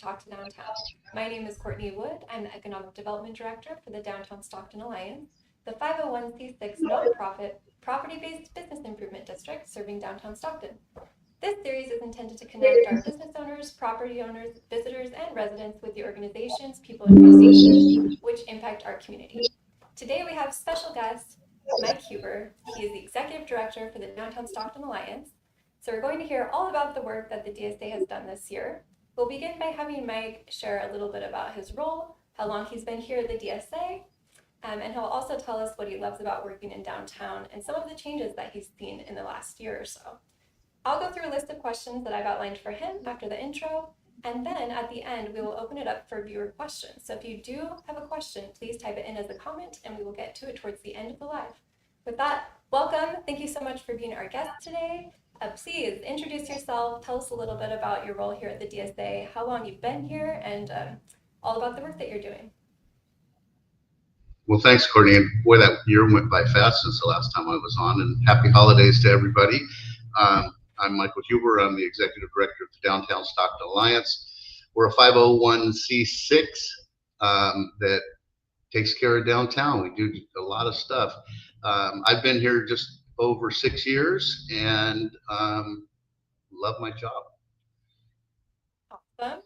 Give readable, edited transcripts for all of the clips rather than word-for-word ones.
Talk to Downtown. My name is Courtney Wood. I'm the Economic Development Director for the Downtown Stockton Alliance, the 501c6 nonprofit property-based business improvement district serving downtown Stockton. This series is intended to connect our business owners, property owners, visitors, and residents with the organizations, people, and resources which impact our community. Today we have special guest, Mike Huber. He is the Executive Director for the Downtown Stockton Alliance. So we're going to hear all about the work that the DSA has done this year. We'll begin by having Mike share a little bit about his role, how long he's been here at the DSA, and he'll also tell us what he loves about working in downtown and some of the changes that he's seen in the last year or so. I'll go through a list of questions that I've outlined for him after the intro, and then at the end, we will open it up for viewer questions. So if you do have a question, please type it in as a comment and we will get to it towards the end of the live. With that, welcome. Thank you so much for being our guest today. Please introduce yourself, tell us a little bit about your role here at the DSA, how long you've been here, and all about the work that you're doing. Well, thanks, Courtney. And boy, that year went by fast since the last time I was on, and happy holidays to everybody. I'm Michael Huber. I'm the Executive Director of the Downtown Stockton Alliance. We're a 501c6 that takes care of downtown. We do a lot of stuff. I've been here just over 6 years and love my job. Awesome.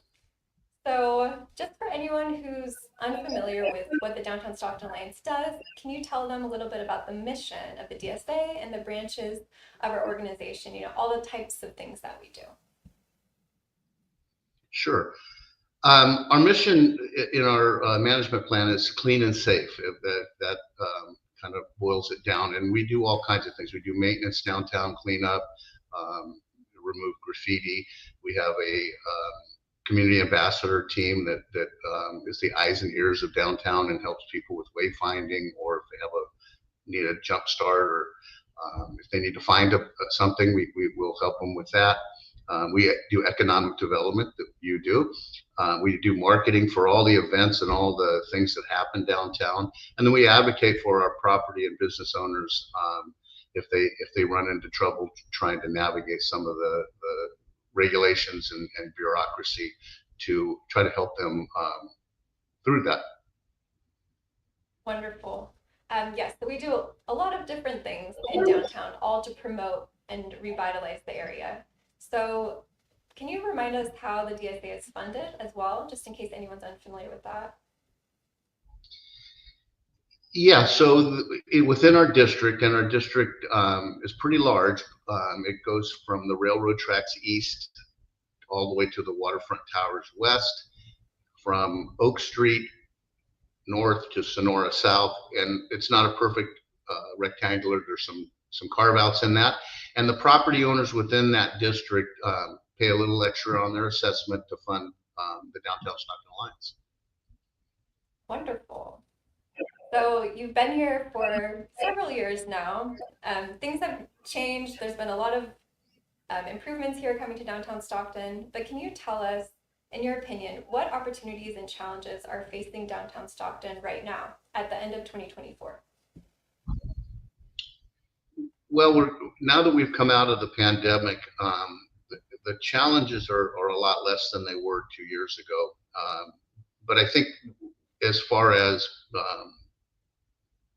So just for anyone who's unfamiliar with what the Downtown Stockton Alliance does, can you tell them a little bit about the mission of the DSA and the branches of our organization, all the types of things that we do? Sure. Our mission in our management plan is clean and safe. That kind of boils it down, and we do all kinds of things. We do maintenance downtown, cleanup, remove graffiti. We have a community ambassador team that is the eyes and ears of downtown and helps people with wayfinding, or if they need a jump start, or if they need to find something, we will help them with that. We do economic development that you do. We do marketing for all the events and all the things that happen downtown, and then we advocate for our property and business owners if they run into trouble trying to navigate some of the regulations and bureaucracy to try to help them through that. Wonderful. Yes, so we do a lot of different things in downtown, all to promote and revitalize the area. So can you remind us how the DSA is funded as well, just in case anyone's unfamiliar with that? Yeah, so within our district, and our district is pretty large, it goes from the railroad tracks east all the way to the waterfront towers west, from Oak Street north to Sonora south, and it's not a perfect rectangular. There's some carve outs in that, and the property owners within that district pay a little extra on their assessment to fund the Downtown Stockton Alliance. Wonderful. So you've been here for several years now. Things have changed. There's been a lot of improvements here coming to downtown Stockton, but can you tell us, in your opinion, what opportunities and challenges are facing downtown Stockton right now at the end of 2024? Well, now that we've come out of the pandemic, the challenges are a lot less than they were 2 years ago. But I think as far as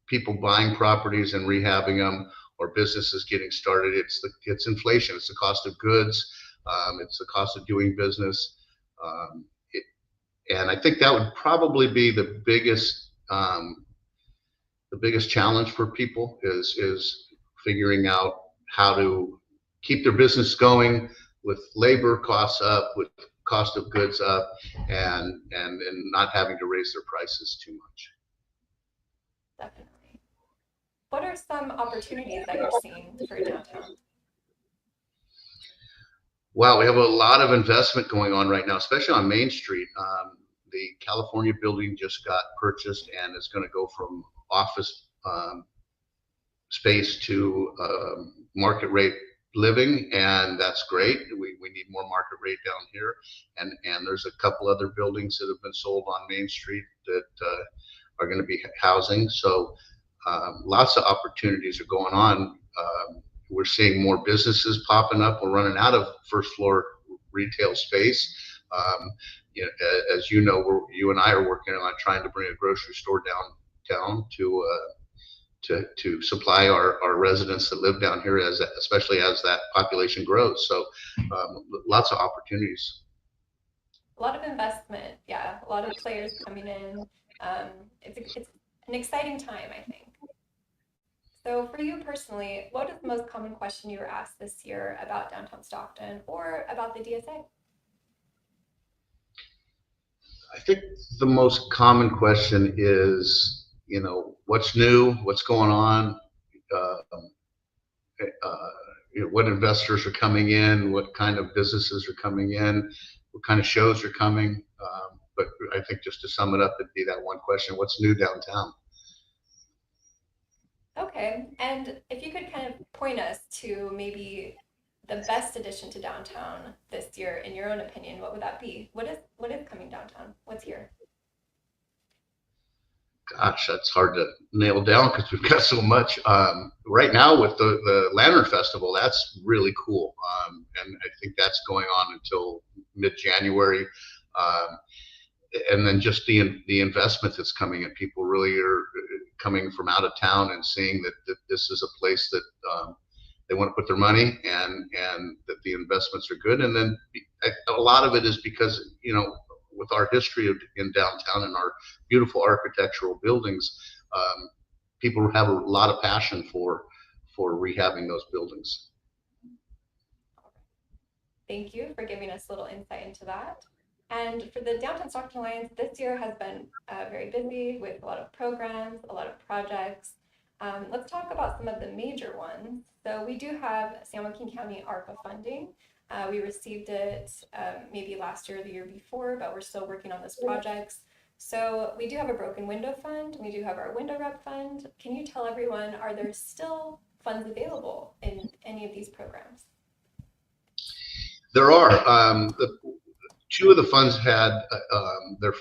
people buying properties and rehabbing them, or businesses getting started, it's inflation. It's the cost of goods. It's the cost of doing business. And I think that would probably be the biggest challenge for people is figuring out how to keep their business going with labor costs up, with cost of goods up, and not having to raise their prices too much. Definitely. What are some opportunities that you're seeing for downtown? Wow, we have a lot of investment going on right now, especially on Main Street. The California building just got purchased and is going to go from office space to market rate living, and that's great. We need more market rate down here, and there's a couple other buildings that have been sold on Main Street that are going to be housing. So lots of opportunities are going on. We're seeing more businesses popping up. We're running out of first floor retail space. as you know, you and I are working on trying to bring a grocery store downtown to supply our residents that live down here, especially as that population grows. So lots of opportunities. A lot of investment, yeah, a lot of players coming in. It's an exciting time, I think. So for you personally, what is the most common question you were asked this year about downtown Stockton or about the DSA? I think the most common question is, what's new, what's going on, what investors are coming in, what kind of businesses are coming in, what kind of shows are coming. But I think just to sum it up, it'd be that one question: what's new downtown? Okay, and if you could kind of point us to maybe the best addition to downtown this year, in your own opinion, what would that be? What is coming downtown? What's here? Gosh, that's hard to nail down because we've got so much. Right now with the Lantern Festival, that's really cool. And I think that's going on until mid-January. And then just the investment that's coming in. People really are coming from out of town and seeing that this is a place that they want to put their money, and that the investments are good. And then a lot of it is because, with our history in downtown and our beautiful architectural buildings, people have a lot of passion for rehabbing those buildings. Thank you for giving us a little insight into that. And for the Downtown Stockton Alliance, this year has been very busy with a lot of programs, a lot of projects. Let's talk about some of the major ones. So we do have San Joaquin County ARPA funding. We received it maybe last year or the year before, but we're still working on those projects. So we do have a broken window fund. We do have our window rep fund. Can you tell everyone, are there still funds available in any of these programs? There are. Two of the funds had the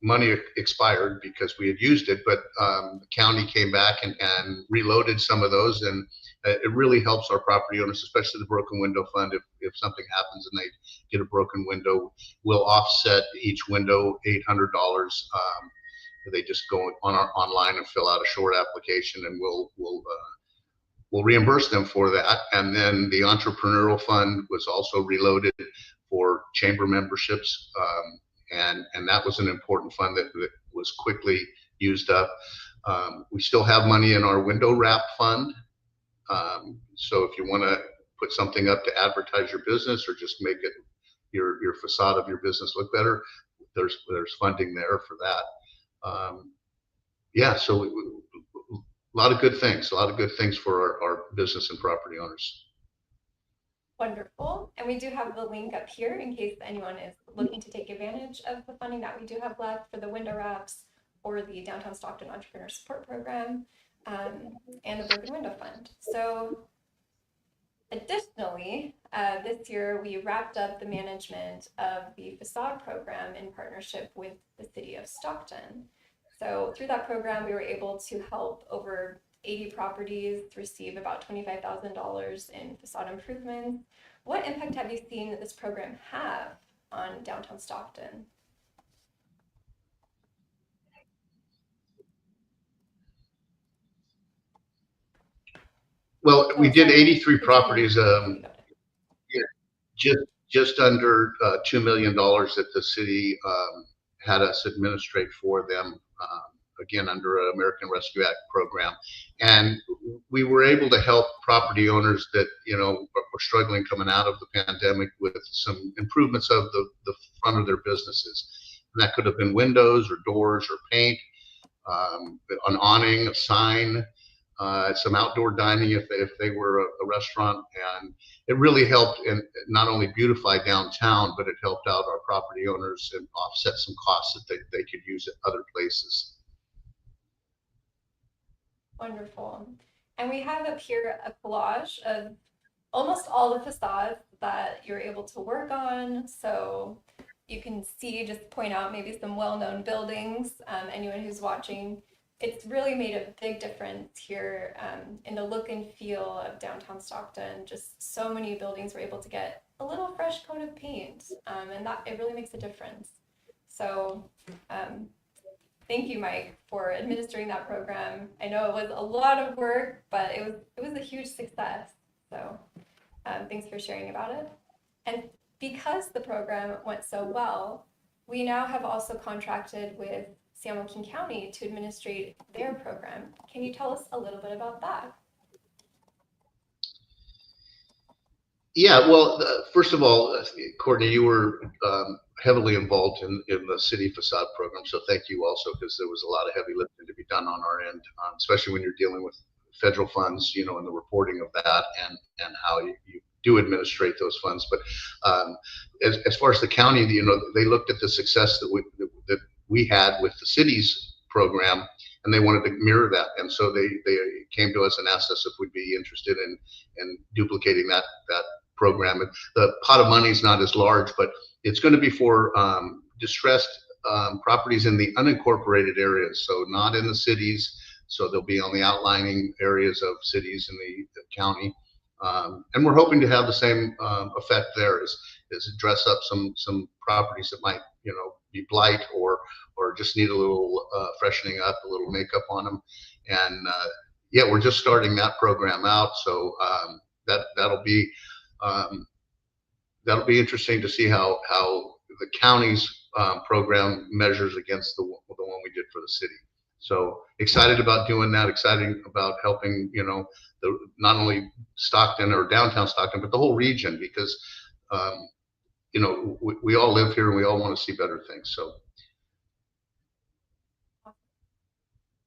money expired because we had used it, but the county came back and reloaded some of those, and it really helps our property owners, especially the broken window fund. If something happens and they get a broken window, we'll offset each window $800. They just go online and fill out a short application, and we'll reimburse them for that. And then the entrepreneurial fund was also reloaded for chamber memberships, and that was an important fund that was quickly used up. We still have money in our window wrap fund. So if you want to put something up to advertise your business or just make it your facade of your business look better, there's funding there for that. Yeah, so a lot of good things for our business and property owners. Wonderful. And we do have the link up here in case anyone is looking to take advantage of the funding that we do have left for the window wraps or the Downtown Stockton Entrepreneur Support Program, and the Broken Window Fund. So additionally, this year we wrapped up the management of the Facade program in partnership with the city of Stockton. So through that program, we were able to help over 80 properties receive about $25,000 in facade improvements. What impact have you seen that this program have on downtown Stockton? Well, we did 83 properties, just under $2 million that the city had us administrate for them, again, under an American Rescue Act program. And we were able to help property owners that, were struggling coming out of the pandemic with some improvements of the front of their businesses. And that could have been windows or doors or paint, an awning, a sign, some outdoor dining if they were a restaurant. And it really helped and not only beautify downtown, but it helped out our property owners and offset some costs that they could use at other places. Wonderful. And we have up here a collage of almost all the facades that you're able to work on. So you can see, just point out maybe some well-known buildings, anyone who's watching. it's really made a big difference here in the look and feel of downtown Stockton. Just so many buildings were able to get a little fresh coat of paint, and that it really makes a difference. So thank you, Mike, for administering that program. I know it was a lot of work, but it was a huge success. So thanks for sharing about it. And because the program went so well, we now have also contracted with San Joaquin County to administrate their program. Can you tell us a little bit about that? Yeah, well, first of all, Courtney, you were heavily involved in the city facade program, so thank you also, because there was a lot of heavy lifting to be done on our end, especially when you're dealing with federal funds, you know, and the reporting of that, and how you do administrate those funds. But as far as the county, you know, they looked at the success that we had with the city's program, and they wanted to mirror that, and so they came to us and asked us if we'd be interested in duplicating that program. And the pot of money is not as large, but it's going to be for distressed properties in the unincorporated areas, so not in the cities. So they'll be on the outlining areas of cities in the county, and we're hoping to have the same effect there, is dress up some properties that might, you know, be blight or just need a little freshening up, a little makeup on them. And yeah, we're just starting that program out, so that'll be interesting to see how the county's program measures against the one we did for the city. So excited about doing that, excited about helping, you know, not only Stockton or downtown Stockton, but the whole region, because you know, we all live here and we all want to see better things. So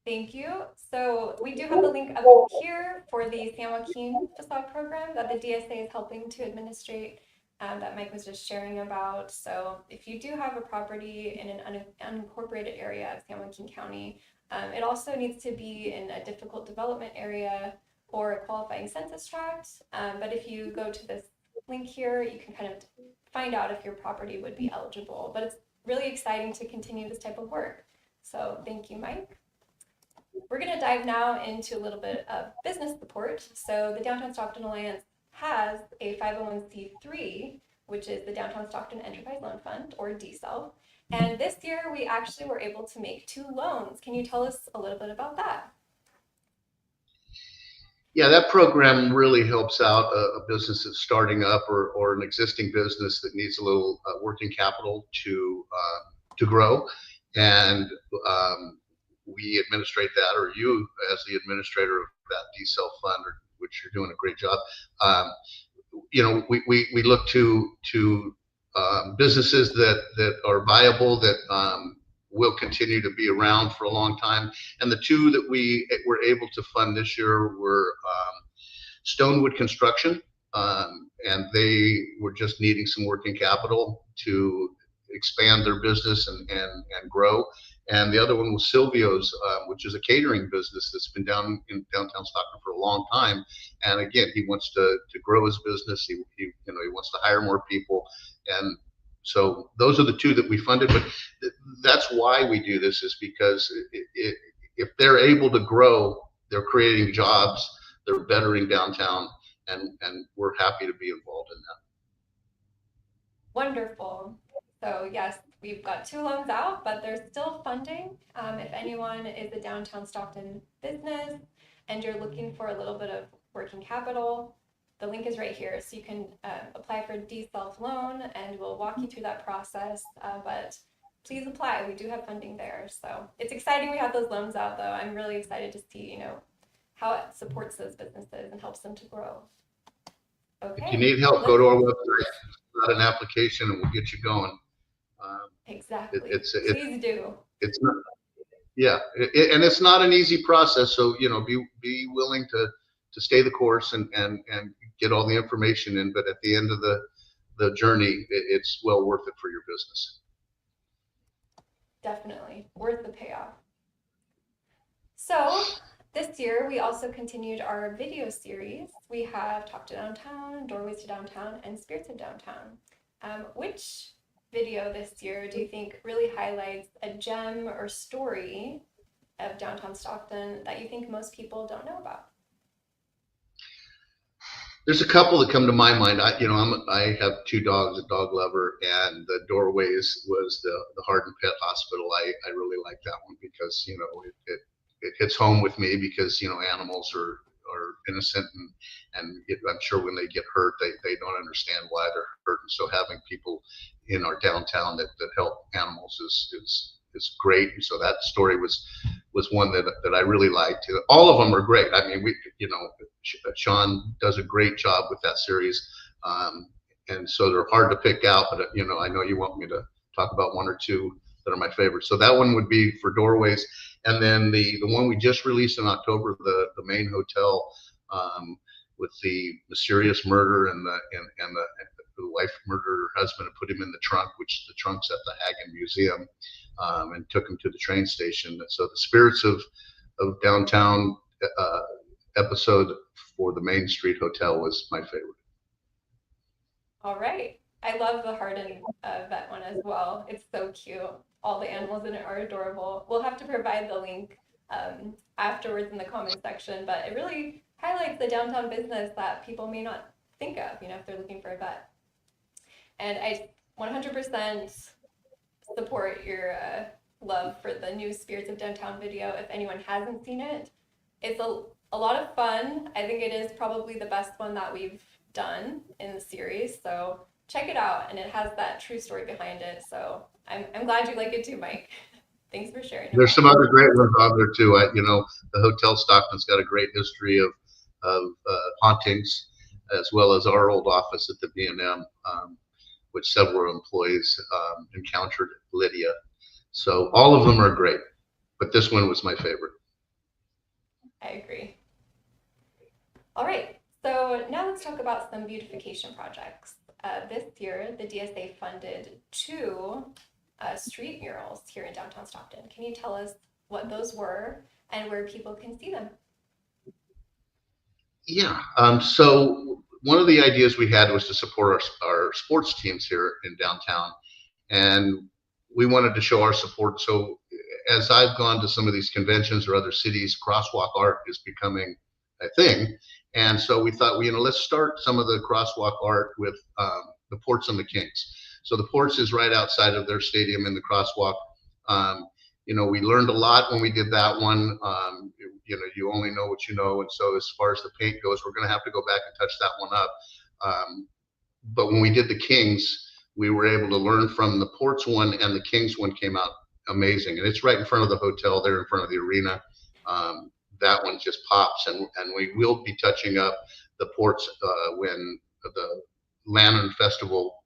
thank you. So we do have the link up here for the San Joaquin facade program that the DSA is helping to administrate, that Mike was just sharing about. So if you do have a property in an unincorporated area of San Joaquin County, it also needs to be in a difficult development area or a qualifying census tract. But if you go to this link here, you can kind of find out if your property would be eligible. But it's really exciting to continue this type of work. So thank you, Mike. We're going to dive now into a little bit of business support. So the Downtown Stockton Alliance has a 501c3, which is the Downtown Stockton Enterprise Loan Fund, or DSELF. And this year we actually were able to make 2 loans. Can you tell us a little bit about that? yeah, that program really helps out a business that's starting up, or an existing business that needs a little working capital to grow. And we administrate that, or you as the administrator of that DSELF fund, which you're doing a great job. You know, we look to businesses that are viable, that will continue to be around for a long time. And the 2 that we were able to fund this year were Stonewood Construction, and they were just needing some working capital to expand their business and grow. And the other one was Silvio's, which is a catering business that's been down in downtown Stockton for a long time. And again, he wants to grow his business. He you know, he wants to hire more people. And so those are the 2 that we funded. But that's why we do this, is because if they're able to grow, they're creating jobs, they're bettering downtown, and we're happy to be involved in that. Wonderful. So yes, we've got 2 loans out, but there's still funding. If anyone is a downtown Stockton business and you're looking for a little bit of working capital, the link is right here. So you can apply for a DSELF loan, and we'll walk you through that process. But please apply. We do have funding there. So it's exciting we have those loans out, though. I'm really excited to see, you know, how it supports those businesses and helps them to grow. Okay. If you need help, go to our website, fill out an application, and we'll get you going. Exactly. Please do. It's not, yeah, and it's not an easy process. So, you know, be willing to stay the course and get all the information in. But at the end of the journey, it's well worth it for your business. Definitely worth the payoff. So this year, we also continued our video series. We have Talk to Downtown, Doorways to Downtown, and Spirits of Downtown. Which video this year do you think really highlights a gem or story of downtown Stockton that you think most people don't know about? There's a couple that come to my mind. I have two dogs, a dog lover, and the Doorways was the Heart and Pet Hospital. I really like that one because it hits home with me because animals are innocent, and I'm sure when they get hurt they don't understand why they're hurt. And so having people in our downtown that help animals is great. And so that story was one that I really liked. All of them are great. I mean, Sean does a great job with that series, and so they're hard to pick out. But I know you want me to talk about one or two that are my favorites. So that one would be for Doorways, and then the one we just released in October, the Main Hotel, with the mysterious murder and the wife murdered her husband and put him in the trunk, which the trunk's at the Hagen Museum, and took him to the train station. So the Spirits of Downtown episode for the Main Street Hotel was my favorite. All right. I love the Hardin vet one as well. It's so cute. All the animals in it are adorable. We'll have to provide the link afterwards in the comment section, but it really highlights the downtown business that people may not think of, if they're looking for a vet. And I 100% support your love for the new Spirits of Downtown video. If anyone hasn't seen it, it's a lot of fun. I think it is probably the best one that we've done in the series. So check it out, and it has that true story behind it. So I'm glad you like it too, Mike. Thanks for sharing. There's some other great ones on there too. The Hotel Stockton's got a great history of hauntings, as well as our old office at the B&M, which several employees encountered Lydia. So all of them are great, but this one was my favorite. I agree. All right, so now let's talk about some beautification projects. This year, the DSA funded 2 street murals here in downtown Stockton. Can you tell us what those were and where people can see them? Yeah, so one of the ideas we had was to support our sports teams here in downtown, and we wanted to show our support. So as I've gone to some of these conventions or other cities, crosswalk art is becoming a thing. And so we thought, let's start some of the crosswalk art with the Ports and the Kings. So the Ports is right outside of their stadium in the crosswalk. We learned a lot when we did that one. You only know what you know. And so as far as the paint goes, we're going to have to go back and touch that one up. But when we did the Kings, we were able to learn from the Ports one, and the Kings one came out amazing. And it's right in front of the hotel there in front of the arena. That one just pops, and we will be touching up the Ports when the Lantern Festival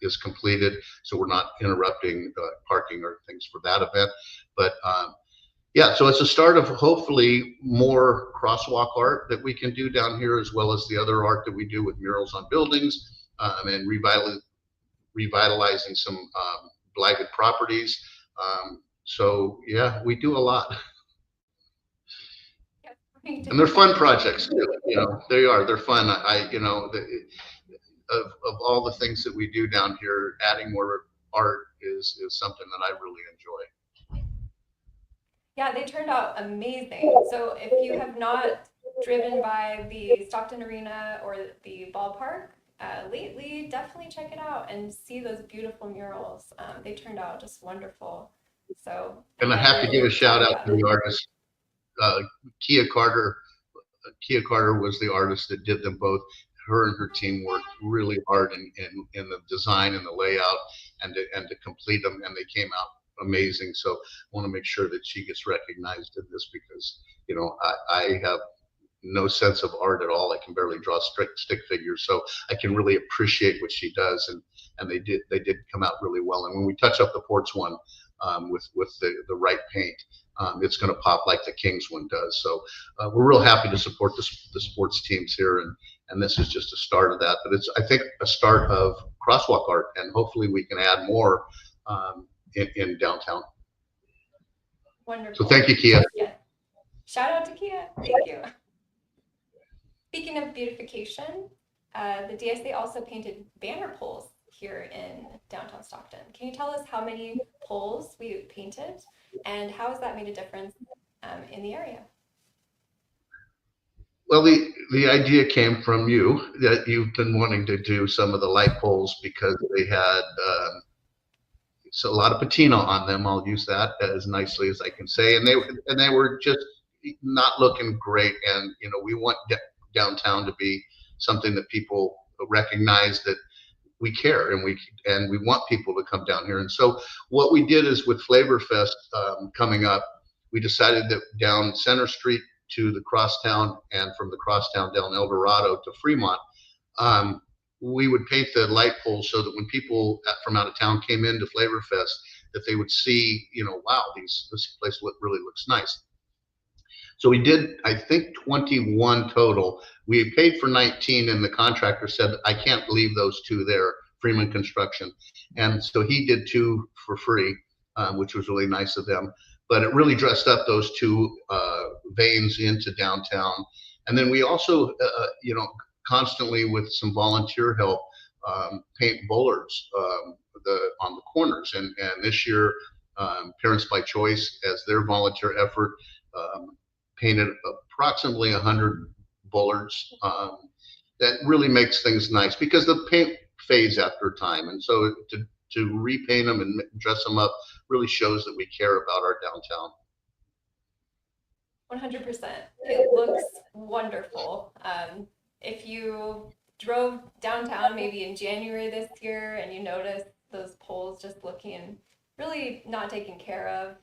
is completed, so we're not interrupting parking or things for that event. But yeah, so it's a start of hopefully more crosswalk art that we can do down here, as well as the other art that we do with murals on buildings, and revitalizing some blighted properties. So yeah, we do a lot. And they're fun projects too. They are. They're fun. Of all the things that we do down here, adding more art is something that I really enjoy. Yeah, they turned out amazing. So if you have not driven by the Stockton Arena or the ballpark lately, definitely check it out and see those beautiful murals. They turned out just wonderful. So. And I have to give a shout out to the artist. Kia Carter was the artist that did them both. Her and her team worked really hard in the design and the layout and to complete them, and they came out amazing. So I want to make sure that she gets recognized in this, because I have no sense of art at all. I can barely draw stick figures, so I can really appreciate what she does, and they did come out really well. And when we touch up the Ports one with the right paint, it's going to pop like the Kings one does. So we're real happy to support the sports teams here, and this is just a start of that. But it's, I think, a start of crosswalk art, and hopefully we can add more in downtown. Wonderful. So thank you, Kia. Yeah. Shout out to Kia. Thank you. Speaking of beautification, the DSA also painted banner poles here in downtown Stockton. Can you tell us how many poles we painted, and how has that made a difference in the area? Well, the idea came from you, that you've been wanting to do some of the light poles because they had so a lot of patina on them. I'll use that as nicely as I can say, and they were just not looking great. And we want downtown to be something that people recognize that we care, and we want people to come down here. And so what we did is, with Flavor Fest coming up, we decided that down Center Street to the crosstown, and from the crosstown down El Dorado to Fremont, we would paint the light poles so that when people from out of town came into Flavor Fest, that they would see, wow, this place really looks nice. So we did, I think, 21 total. We paid for 19, and the contractor said, I can't leave those 2 there, Freeman Construction. And so he did 2 for free, which was really nice of them. But it really dressed up those 2 veins into downtown. And then we also, constantly with some volunteer help, paint bollards on the corners. And this year, Parents by Choice, as their volunteer effort, painted approximately 100 bollards. That really makes things nice because the paint fades after time. And so to repaint them and dress them up really shows that we care about our downtown. 100%. It looks wonderful. If you drove downtown maybe in January this year and you noticed those poles just looking really not taken care of,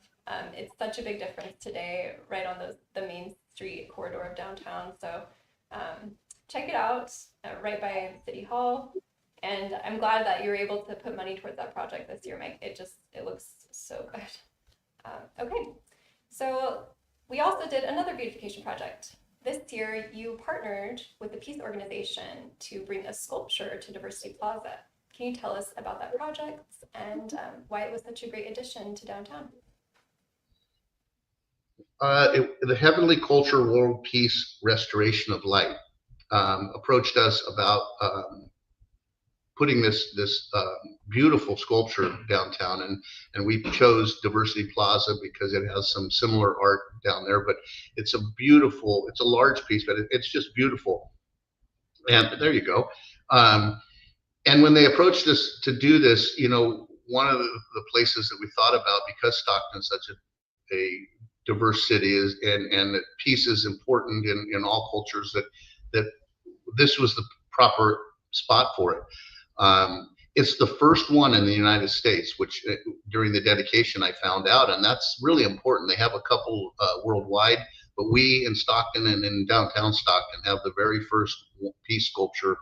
it's such a big difference today right on the main street corridor of downtown. So check it out right by City Hall. And I'm glad that you were able to put money towards that project this year, Mike. It looks so good. Okay, so we also did another beautification project. This year, you partnered with the Peace Organization to bring a sculpture to Diversity Plaza. Can you tell us about that project and why it was such a great addition to downtown? The Heavenly Culture World Peace Restoration of Light approached us about putting this beautiful sculpture downtown, and we chose Diversity Plaza because it has some similar art down there. But it's a large piece, but it's just beautiful. And there you go. And when they approached us to do this, one of the places that we thought about, because Stockton is such a diverse city, is and that peace is important in all cultures, that this was the proper spot for it. It's the first one in the United States, which during the dedication I found out, and that's really important. They have a couple worldwide, but we in Stockton and in downtown Stockton have the very first peace sculpture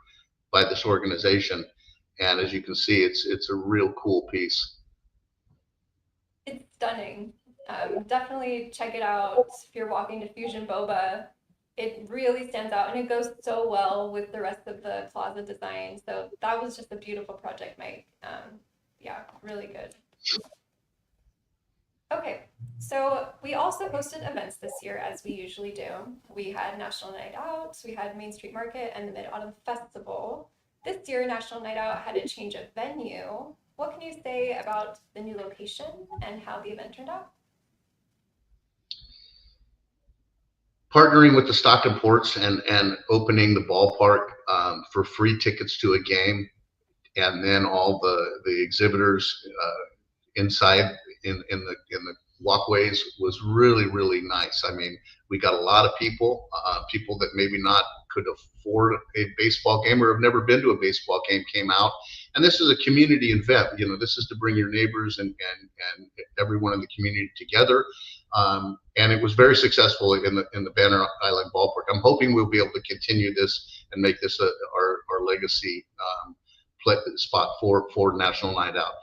by this organization. And as you can see, it's a real cool piece. It's stunning. Definitely check it out if you're walking to Fusion Boba. It really stands out, and it goes so well with the rest of the plaza design. So that was just a beautiful project, Mike. Yeah, really good. Okay, so we also hosted events this year, as we usually do. We had National Night Out, we had Main Street Market, and the Mid-Autumn Festival. This year, National Night Out had a change of venue. What can you say about the new location and how the event turned out? Partnering with the Stockton Ports and opening the ballpark for free tickets to a game, and then all the exhibitors inside in the walkways was really, really nice. I mean, we got a lot of people that maybe not could afford a baseball game or have never been to a baseball game came out. And this is a community event. This is to bring your neighbors and everyone in the community together. And it was very successful in the Banner Island ballpark. I'm hoping we'll be able to continue this and make this our legacy spot for National Night Out.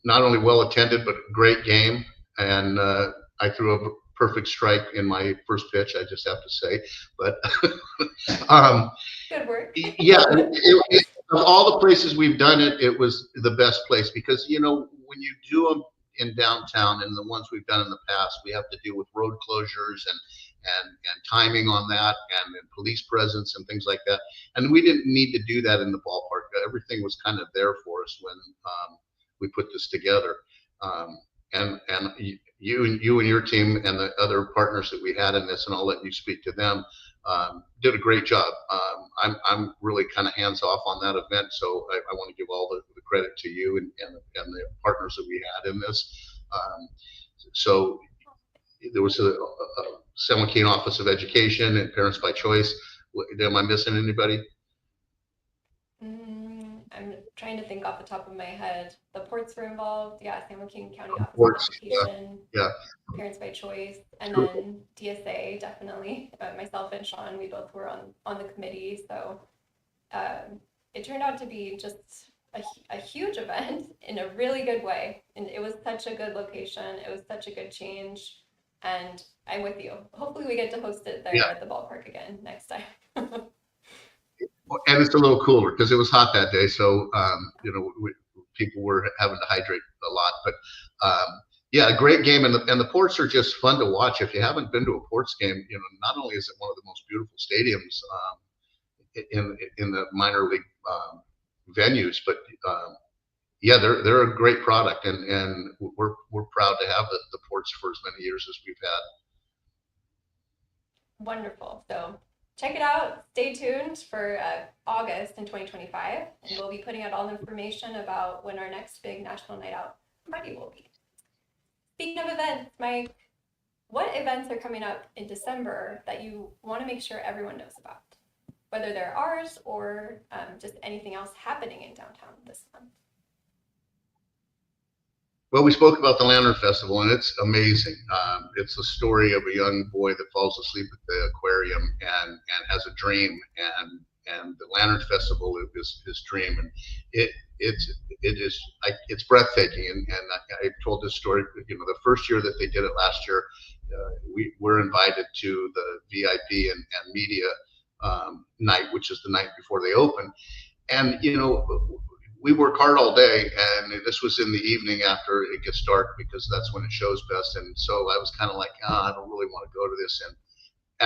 Not only well attended, but great game. And I threw a perfect strike in my first pitch, I just have to say. But good work. Yeah, of all the places we've done it, it was the best place because, when you do them in downtown and the ones we've done in the past, we have to deal with road closures and timing on that and police presence and things like that. And we didn't need to do that in the ballpark. Everything was kind of there for us when we put this together. you and your team and the other partners that we had in this, and I'll let you speak to them, did a great job. I'm really kind of hands off on that event, so I want to give all the credit to you and the partners that we had in this. So there was a San Joaquin Office of Education and Parents by Choice. Am I missing anybody? I'm trying to think off the top of my head. The ports were involved. Yeah, San Joaquin County Office Ports, of Education. yeah. Parents by Choice, and then DSA, definitely. Myself and Sean, we both were on the committee. So it turned out to be just a huge event in a really good way. And it was such a good location. It was such a good change. And I'm with you. Hopefully we get to host it there at the ballpark again next time. And it's a little cooler because it was hot that day. So, people were having to hydrate a lot. But yeah, a great game. And the ports are just fun to watch. If you haven't been to a ports game, not only is it one of the most beautiful stadiums in the minor league venues, but yeah, they're a great product, and we're proud to have the ports for as many years as we've had. Wonderful. So check it out. Stay tuned for August in 2025, and we'll be putting out all the information about when our next big national night out party will be. Speaking of events, Mike, what events are coming up in December that you want to make sure everyone knows about, whether they're ours or just anything else happening in downtown this month? Well, we spoke about the Lantern Festival, and it's amazing. It's a story of a young boy that falls asleep at the aquarium and has a dream, and the Lantern Festival is his dream, and it's breathtaking. And I told this story. The first year that they did it last year, we were invited to the VIP and media night, which is the night before they open, and we work hard all day, and this was in the evening after it gets dark because that's when it shows best. And so I was kind of like, I don't really want to go to this. And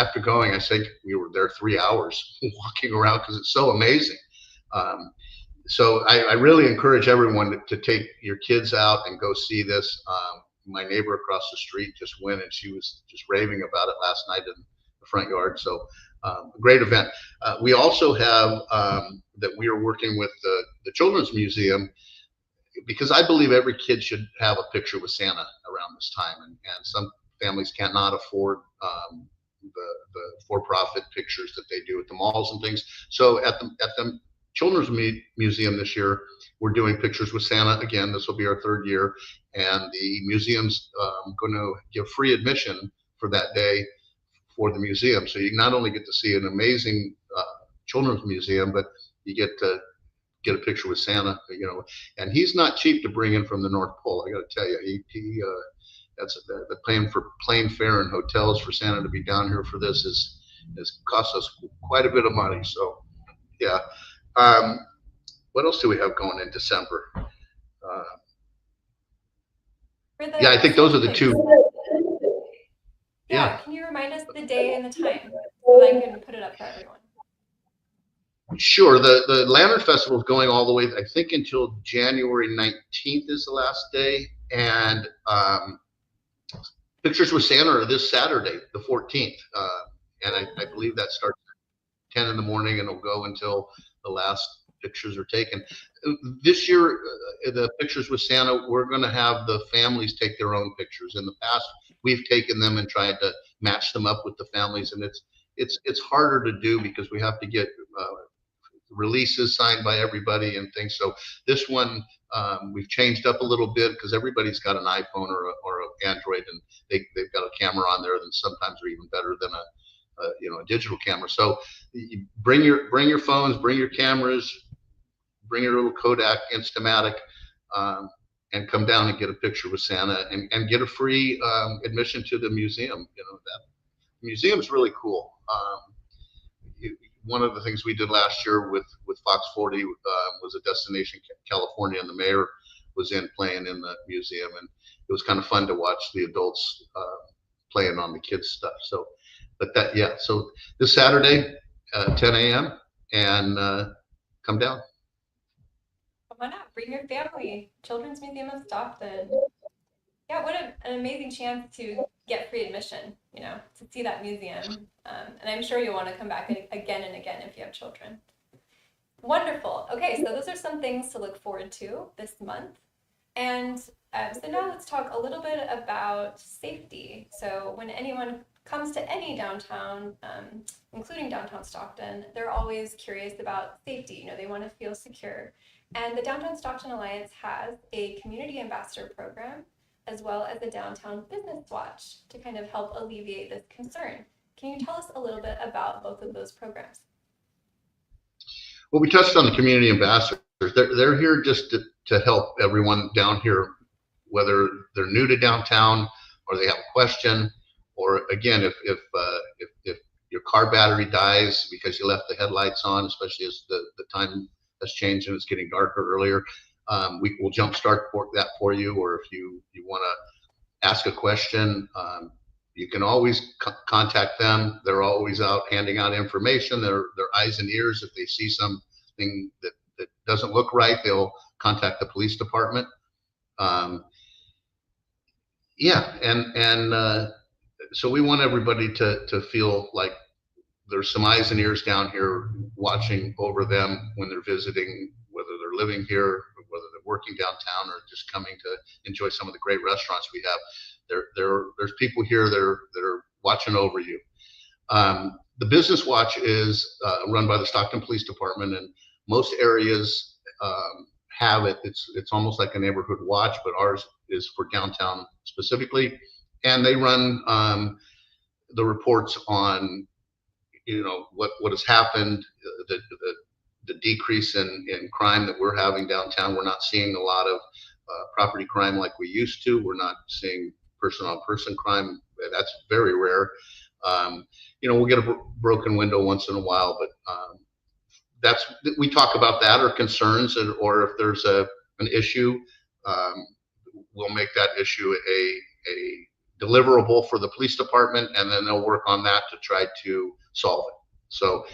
after going, I think we were there 3 hours walking around because it's so amazing. So I really encourage everyone to take your kids out and go see this. My neighbor across the street just went, and she was just raving about it last night in the front yard. So a great event. We also have that we are working with the Children's Museum, because I believe every kid should have a picture with Santa around this time, and some families cannot afford the for-profit pictures that they do at the malls and things. So at the Children's Museum this year, we're doing pictures with Santa again. This will be our 3rd year, and the museum's going to give free admission for that day for the museum. So you not only get to see an amazing children's museum, but you get to get a picture with Santa, and he's not cheap to bring in from the North Pole. I got to tell you, that's the paying for plane fare and hotels for Santa to be down here for this has cost us quite a bit of money. So yeah. What else do we have going in December? Yeah, I think those are the two. Yeah, can you remind us the day and the time so that I can put it up for everyone? Sure. The Lantern Festival is going all the way, I think, until January 19th is the last day. And Pictures with Santa are this Saturday, the 14th. And I believe that starts at 10 in the morning and it'll go until the last pictures are taken. This year, the Pictures with Santa, we're going to have the families take their own pictures. In the past, we've taken them and tried to match them up with the families, and it's harder to do because we have to get releases signed by everybody and things. So this one, we've changed up a little bit because everybody's got an iPhone or an Android, and they've got a camera on there that sometimes are even better than a digital camera. So you bring your phones, bring your cameras, bring your little Kodak Instamatic, and come down and get a picture with Santa and get a free admission to the museum. That museum's really cool. One of the things we did last year with Fox 40 was a Destination California, and the mayor was playing in the museum, and it was kind of fun to watch the adults playing on the kids stuff. So, so this Saturday, 10 a.m. and come down. Come on out, bring your family. Children's Museum of Stockton. Yeah, what an amazing chance to get free admission, you know, to see that museum. And I'm sure you'll want to come back again and again if you have children. Wonderful. Okay, so those are some things to look forward to this month. And so now let's talk a little bit about safety. So when anyone comes to any downtown, including downtown Stockton, they're always curious about safety. You know, they want to feel secure. And the Downtown Stockton Alliance has a community ambassador program as well as a downtown business watch to kind of help alleviate this concern. Can you tell us a little bit about both of those programs? Well, we touched on the community ambassadors. They're here just to help everyone down here, whether they're new to downtown or they have a question, or again, if your car battery dies because you left the headlights on, especially as the time has changed and it's getting darker earlier, we will jumpstart that for you. Or if you want to ask a question, you can always contact them. They're always out handing out information. They're eyes and ears. If they see something that doesn't look right, they'll contact the police department. Yeah, and so we want everybody to feel like there's some eyes and ears down here watching over them when they're visiting, whether they're living here, whether they're working downtown, or just coming to enjoy some of the great restaurants we have. There's people here that are watching over you. The Business Watch is run by the Stockton Police Department, and most areas have it. It's almost like a neighborhood watch, but ours is for downtown specifically, and they run the reports on, you know, what has happened, the decrease in crime that we're having downtown. We're not seeing a lot of property crime like we used to. We're not seeing person-on-person crime. That's very rare. You know, we'll get a broken window once in a while, but we talk about that, or concerns, or if there's an issue, we'll make that issue a deliverable for the police department, and then they'll work on that to try to solve it. So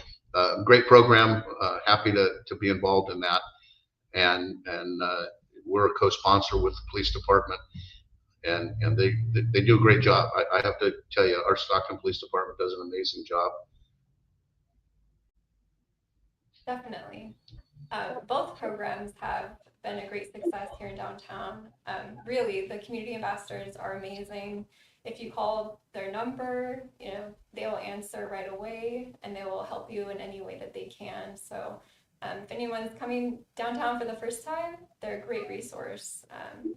great program, happy to be involved in that, and we're a co-sponsor with the police department, and they do a great job. I have to tell you, our Stockton Police Department does an amazing job. Definitely. Both programs have been a great success here in downtown. Really, the community ambassadors are amazing. If you call their number, you know, they will answer right away, and they will help you in any way that they can. So if anyone's coming downtown for the first time, they're a great resource.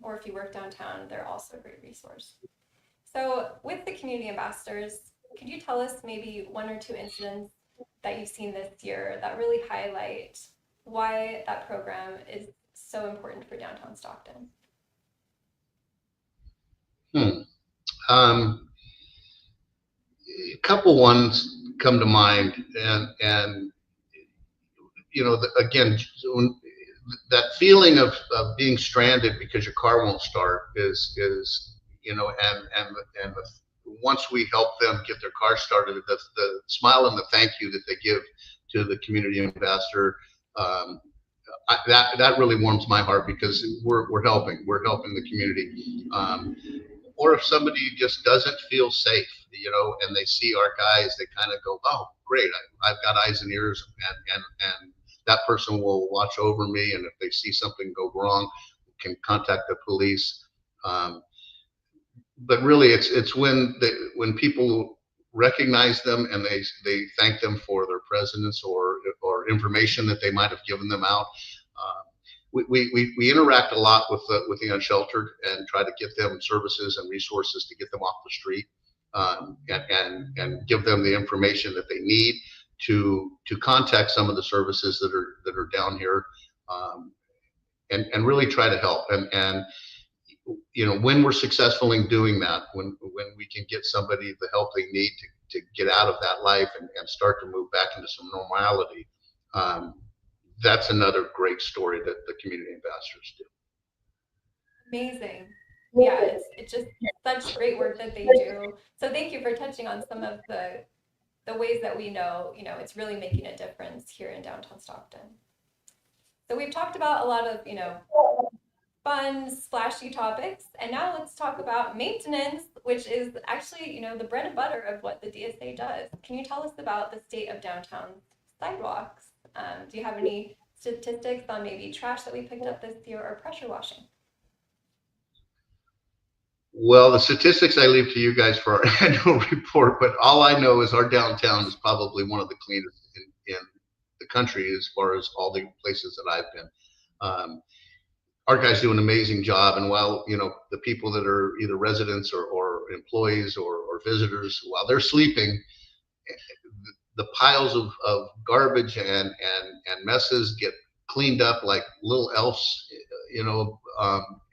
Or if you work downtown, they're also a great resource. So with the community ambassadors, could you tell us maybe one or two incidents that you've seen this year that really highlight why that program is so important for downtown Stockton? A couple ones come to mind, and you know, again, that feeling of being stranded because your car won't start is you know, and once we help them get their car started, the smile and the thank you that they give to the community ambassador, that really warms my heart, because we're helping the community. Or if somebody just doesn't feel safe, you know, and they see our guys, they kind of go, oh, great, I've got eyes and ears, and that person will watch over me, and if they see something go wrong, can contact the police. But really, it's when people recognize them, and they thank them for their presence, or information that they might have given them out. We interact a lot with the unsheltered, and try to get them services and resources to get them off the street, and give them the information that they need to contact some of the services that are down here, and really try to help. And you know, when we're successful in doing that, when we can get somebody the help they need to get out of that life, and start to move back into some normality, that's another great story that the community ambassadors do. Amazing. Yeah, it's just such great work that they do. So thank you for touching on some of the ways that we know, you know, it's really making a difference here in downtown Stockton. So we've talked about a lot of, you know, fun, splashy topics. And now let's talk about maintenance, which is actually, the bread and butter of what the DSA does. Can you tell us about the state of downtown sidewalks? Do you have any statistics on maybe trash that we picked up this year or pressure washing? Well, the statistics I leave to you guys for our annual report, but all I know is our downtown is probably one of the cleanest in the country as far as all the places that I've been. Our guys do an amazing job, and while the people that are either residents or employees or visitors, while they're sleeping, the piles of garbage and messes get cleaned up like little elves,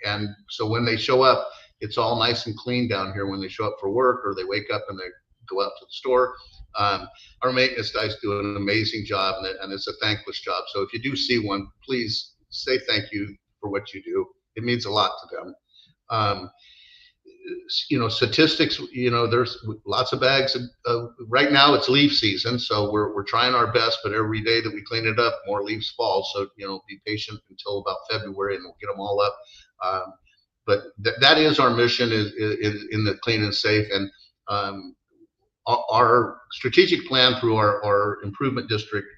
and so when they show up, it's all nice and clean down here when they show up for work or they wake up and they go out to the store. Our maintenance guys do an amazing job, and it's a thankless job. So if you do see one, please say thank you for what you do. It means a lot to them. Statistics, there's lots of bags right now it's leaf season, so we're trying our best, but every day that we clean it up, more leaves fall. So, be patient until about February and we'll get them all up. But that is our mission is in the clean and safe. And our strategic plan through our improvement district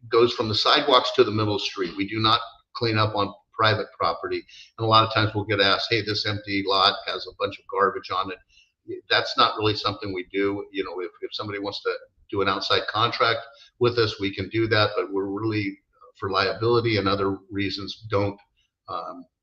goes from the sidewalks to the middle of the street. We do not clean up on private property. And a lot of times we'll get asked, hey, this empty lot has a bunch of garbage on it. That's not really something we do. If somebody wants to do an outside contract with us, we can do that, but we're really, for liability and other reasons, don't.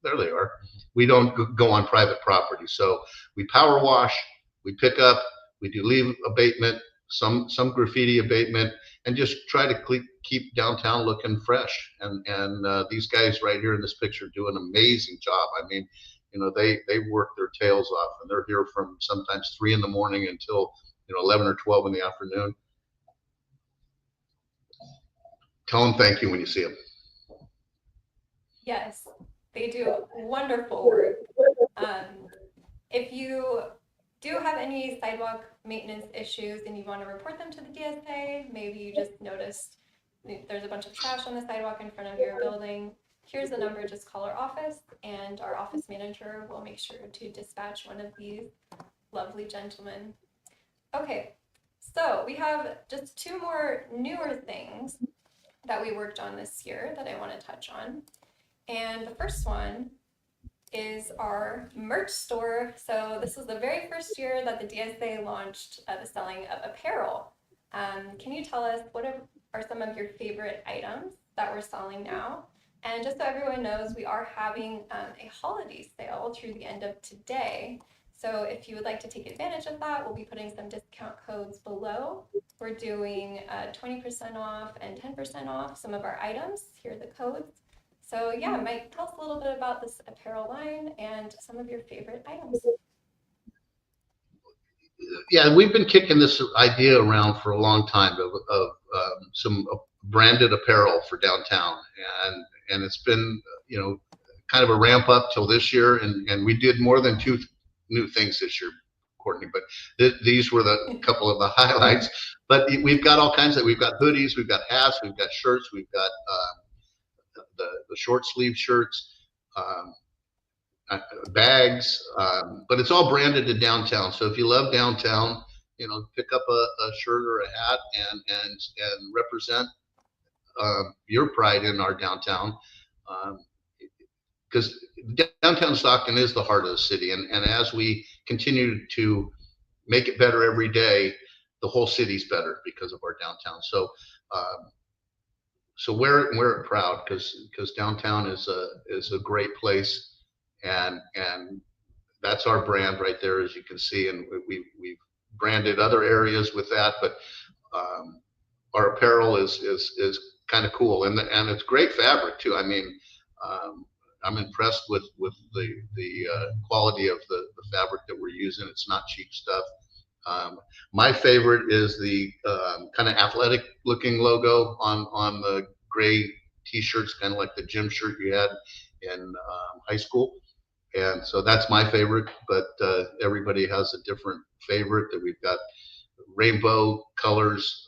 There they are. We don't go on private property. So we power wash, we pick up, we do leaf abatement, some graffiti abatement, and just try to keep downtown looking fresh. And these guys right here in this picture do an amazing job. I mean, they work their tails off, and they're here from sometimes 3 in the morning until 11 or 12 in the afternoon. Tell them thank you when you see them. Yes, they do wonderful work. If you do have any sidewalk maintenance issues and you want to report them to the DSA, maybe you just noticed there's a bunch of trash on the sidewalk in front of your building, here's the number, just call our office, and our office manager will make sure to dispatch one of these lovely gentlemen. Okay, so we have just 2 more newer things that we worked on this year that I want to touch on. And the first one is our merch store. So this was the very first year that the DSA launched the selling of apparel. Can you tell us what are some of your favorite items that we're selling now? And just so everyone knows, we are having a holiday sale through the end of today. So if you would like to take advantage of that, we'll be putting some discount codes below. We're doing 20% off and 10% off some of our items. Here are the codes. So yeah, Mike, tell us a little bit about this apparel line and some of your favorite items. Yeah, we've been kicking this idea around for a long time of some branded apparel for downtown, and it's been kind of a ramp up till this year, and we did more than 2 new things this year, Courtney, but these were the couple of the highlights. But we've got all kinds we've got hoodies, we've got hats, we've got shirts, we've got the short sleeve shirts, bags, but it's all branded to downtown. So if you love downtown, pick up a shirt or a hat and represent your pride in our downtown, because downtown Stockton is the heart of the city, and as we continue to make it better every day, the whole city's better because of our downtown. So wear it proud, because downtown is a great place, and that's our brand right there, as you can see, and we've branded other areas with that, but our apparel is kind of cool, and it's great fabric too. I mean, I'm impressed with the quality of the fabric that we're using. It's not cheap stuff. My favorite is the kind of athletic looking logo on the gray t-shirts, kind of like the gym shirt you had in high school. And so that's my favorite, but everybody has a different favorite. That we've got rainbow colors.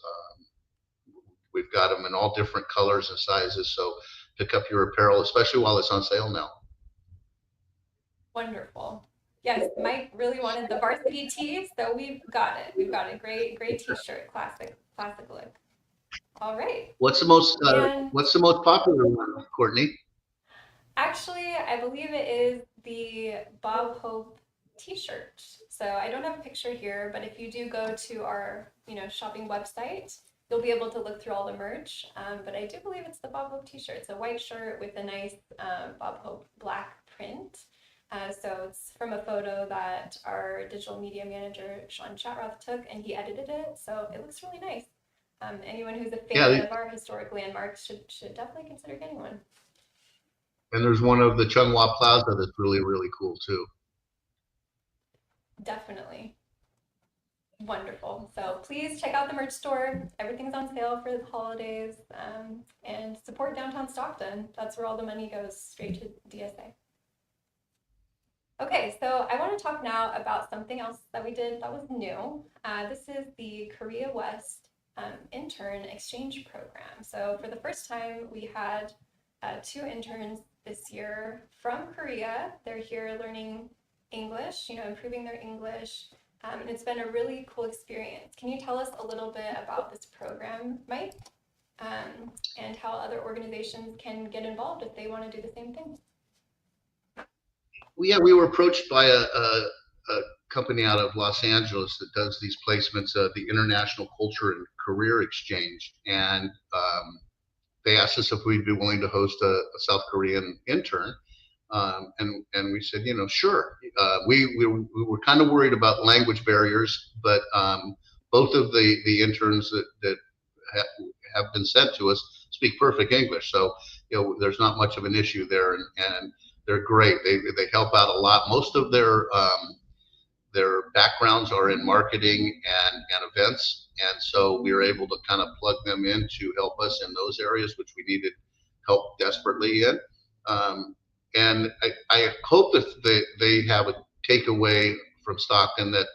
We've got them in all different colors and sizes. So pick up your apparel, especially while it's on sale now. Wonderful. Yes, Mike really wanted the varsity tee, so we've got it. We've got a great t-shirt, classic look. All right. What's the most And popular one, Courtney? actually, I believe it is the Bob Hope t-shirt. So I don't have a picture here, but if you do go to our, shopping website, you'll be able to look through all the merch. But I do believe it's the Bob Hope t-shirt. It's a white shirt with a nice Bob Hope black print. So it's from a photo that our digital media manager, Sean Chatroth, took, and he edited it. So it looks really nice. Anyone who's a Yeah, fan of our historic landmarks should definitely consider getting one. and there's one of the Chunghwa Plaza that's really cool too. Definitely. Wonderful. So please check out the merch store. Everything's on sale for the holidays, and support downtown Stockton. That's where all the money goes, straight to DSA. Okay, so I want to talk now about something else that we did that was new. This is the Korea West intern exchange program. So for the first time, we had 2 interns this year from Korea. They're here learning English, improving their English. And it's been a really cool experience. Can you tell us a little bit about this program, Mike? And how other organizations can get involved if they want to do the same thing? Well, yeah, we were approached by a company out of Los Angeles that does these placements, the International Culture and Career Exchange, and they asked us if we'd be willing to host a South Korean intern. And we said, sure. We were kind of worried about language barriers, but both of the interns that have been sent to us speak perfect English, so there's not much of an issue there, and they're great. They help out a lot. Most of their backgrounds are in marketing and events, and so we were able to kind of plug them in to help us in those areas which we needed help desperately in. And I hope that they have a takeaway from Stockton that,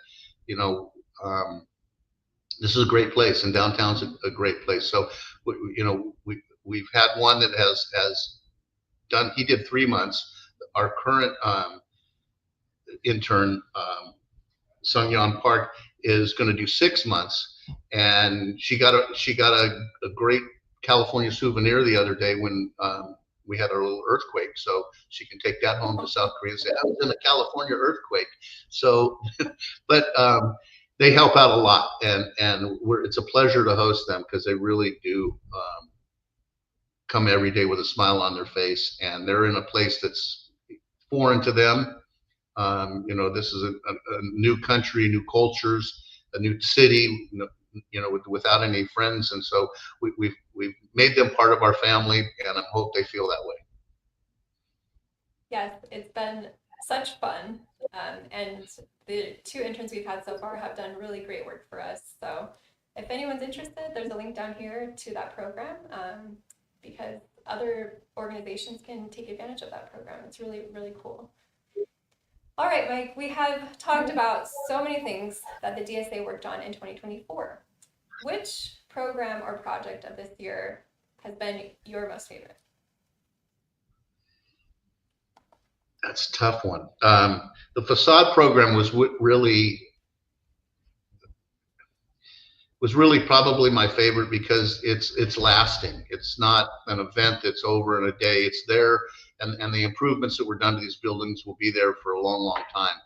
this is a great place, and downtown's a great place. So, we've had one that has done. He did 3 months. Our current intern, Sungyeon Park, is going to do 6 months, and she got a great California souvenir the other day when we had our little earthquake, so she can take that home to South Korea and say, I was in a California earthquake. So, but they help out a lot, and it's a pleasure to host them because they really do come every day with a smile on their face, and they're in a place that's foreign to them. This is a new country, new cultures, a new city, without any friends, and so we've made them part of our family, and I hope they feel that way. Yes, it's been such fun, and the 2 interns we've had so far have done really great work for us. So if anyone's interested, there's a link down here to that program, because other organizations can take advantage of that program. It's really cool. All right, Mike, we have talked about so many things that the DSA worked on in 2024. Which program or project of this year has been your most favorite? That's a tough one. The Facade program was really probably my favorite because it's lasting. It's not an event that's over in a day. It's there, and the improvements that were done to these buildings will be there for a long time.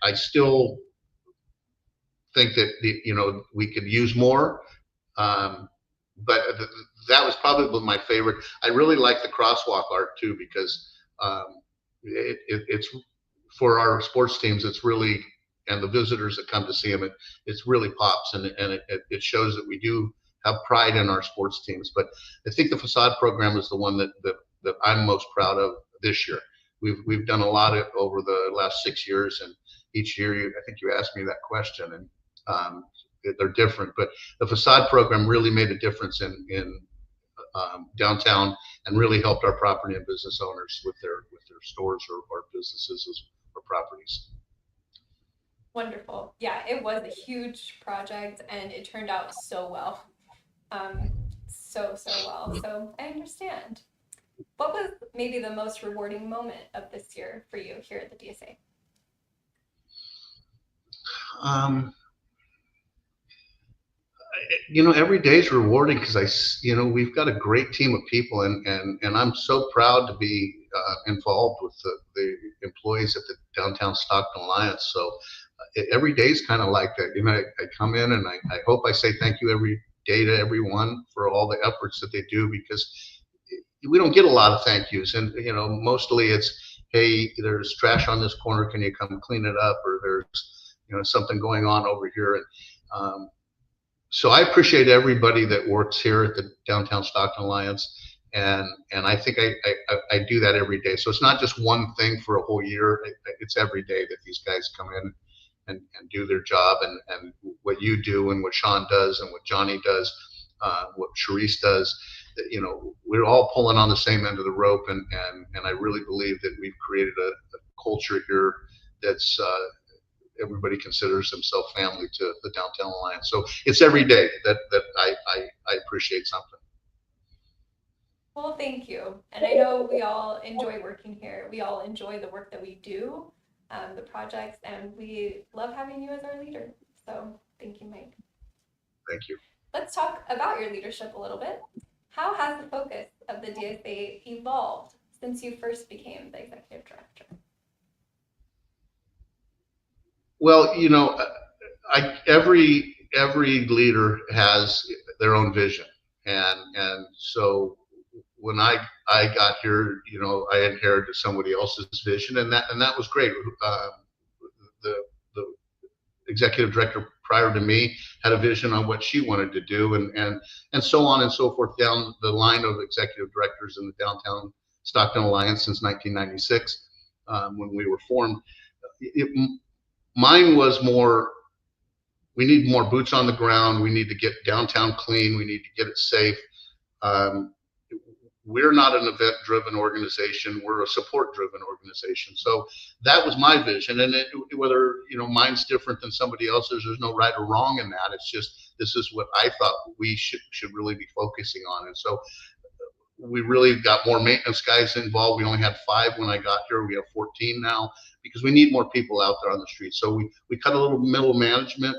I still think that we could use more, but that was probably my favorite. I really like the crosswalk art too because it's for our sports teams. It's really, and the visitors that come to see them, it's really pops, and it shows that we do have pride in our sports teams. But I think the Facade program is the one that I'm most proud of this year. We've done a lot over the last 6 years, and each year I think you asked me that question, and they're different. But the Facade program really made a difference in downtown, and really helped our property and business owners with their stores or businesses or properties. Wonderful. Yeah, it was a huge project, and it turned out so well. So well. So I understand. What was maybe the most rewarding moment of this year for you here at the DSA? Every day is rewarding because we've got a great team of people, and I'm so proud to be involved with the employees at the Downtown Stockton Alliance. So every day is kind of like that. I come in and I hope I say thank you every day to everyone for all the efforts that they do, because we don't get a lot of thank yous, and mostly it's, hey, there's trash on this corner, can you come clean it up, or there's something going on over here. And so I appreciate everybody that works here at the Downtown Stockton Alliance, and I think I do that every day. So it's not just one thing for a whole year. It's every day that these guys come in and do their job, and what you do and what Sean does and what Johnny does, what Charisse does. We're all pulling on the same end of the rope, and I really believe that we've created a culture here that's everybody considers themselves family to the Downtown Alliance. So it's every day that I appreciate something. Well, thank you. And I know we all enjoy working here. We all enjoy the work that we do, the projects, and we love having you as our leader. So thank you, Mike. Thank you. Let's talk about your leadership a little bit. How has the focus of the DSA evolved since you first became the executive director? Well, every leader has their own vision, and so when I got here, I inherited somebody else's vision, and that was great. The executive director prior to me had a vision on what she wanted to do, and so on and so forth down the line of executive directors in the Downtown Stockton Alliance since 1996, when we were formed. Mine was more, we need more boots on the ground. We need to get downtown clean. We need to get it safe. We're not an event-driven organization. We're a support-driven organization. So that was my vision. And whether mine's different than somebody else's, there's no right or wrong in that. It's just, this is what I thought we should really be focusing on. And so we really got more maintenance guys involved. We only had 5 when I got here. We have 14 now, because we need more people out there on the street. So we cut a little middle management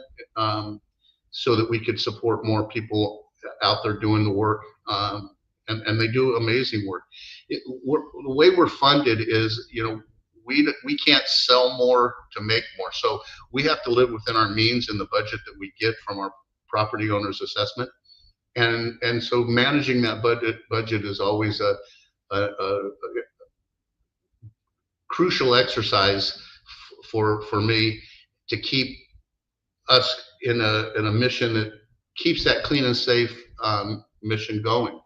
so that we could support more people out there doing the work. And they do amazing work. The way we're funded is, we can't sell more to make more. So we have to live within our means in the budget that we get from our property owners assessment. And so managing that budget is always a crucial exercise for me, to keep us in a mission that keeps that clean and safe mission going.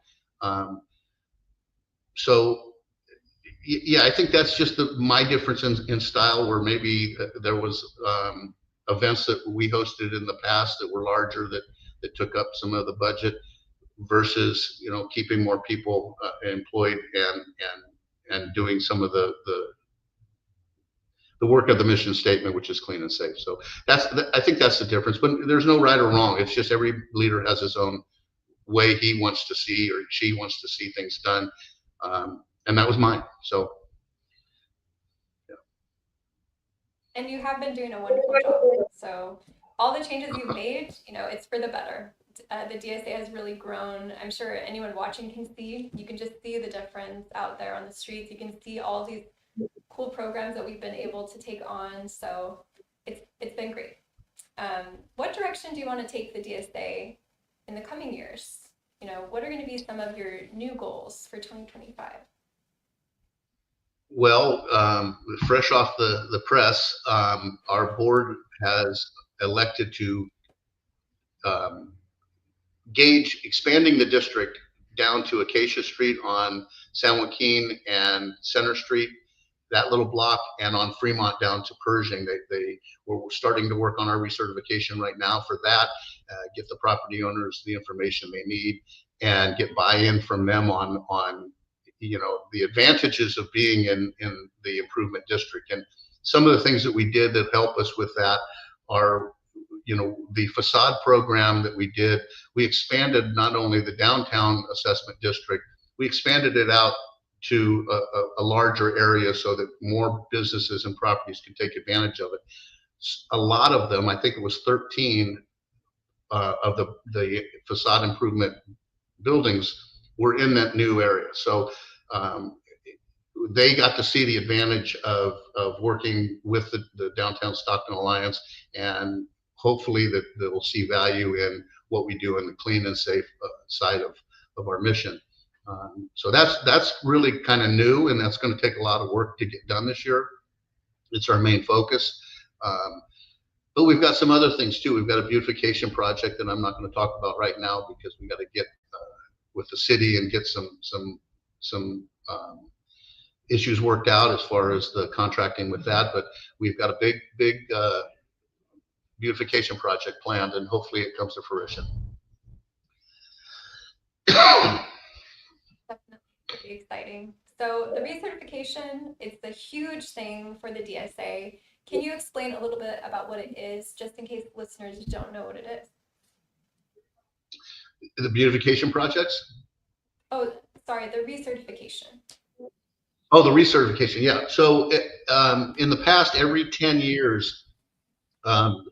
So yeah, I think that's just my difference in style, where maybe there was events that we hosted in the past that were larger, that took up some of the budget, versus keeping more people employed and doing some of the work of the mission statement, which is clean and safe. So I think that's the difference. But there's no right or wrong. It's just every leader has his own way he wants to see, or she wants to see things done, and that was mine. So yeah. And you have been doing a wonderful job. So all the changes you've made, it's for the better. The DSA has really grown. I'm sure anyone watching can see. You can just see the difference out there on the streets. You can see all these cool programs that we've been able to take on. So it's been great. What direction do you want to take the DSA in the coming years? What are going to be some of your new goals for 2025? Well, fresh off the press, our board has elected to gauge expanding the district down to Acacia Street on San Joaquin and Center Street, that little block, and on Fremont down to Pershing. We're starting to work on our recertification right now for that, get the property owners the information they need, and get buy-in from them on the advantages of being in the improvement district. And some of the things that we did that help us with that are, the Facade program that we did. We expanded not only the downtown assessment district, we expanded it out to a larger area so that more businesses and properties can take advantage of it. A lot of them, I think it was 13 of the facade improvement buildings were in that new area. So they got to see the advantage of working with the Downtown Stockton Alliance, and hopefully that they'll see value in what we do in the clean and safe side of our mission. So that's really kind of new, and that's going to take a lot of work to get done this year. It's our main focus. But we've got some other things too. We've got a beautification project that I'm not going to talk about right now because we got to get with the city and get some issues worked out as far as the contracting with that. But we've got a big beautification project planned, and hopefully it comes to fruition. Definitely pretty exciting. So the recertification is a huge thing for the DSA. Can you explain a little bit about what it is, just in case listeners don't know what it is? The beautification projects? Oh, sorry, the recertification. Oh, the recertification, yeah. So in the past, every 10 years,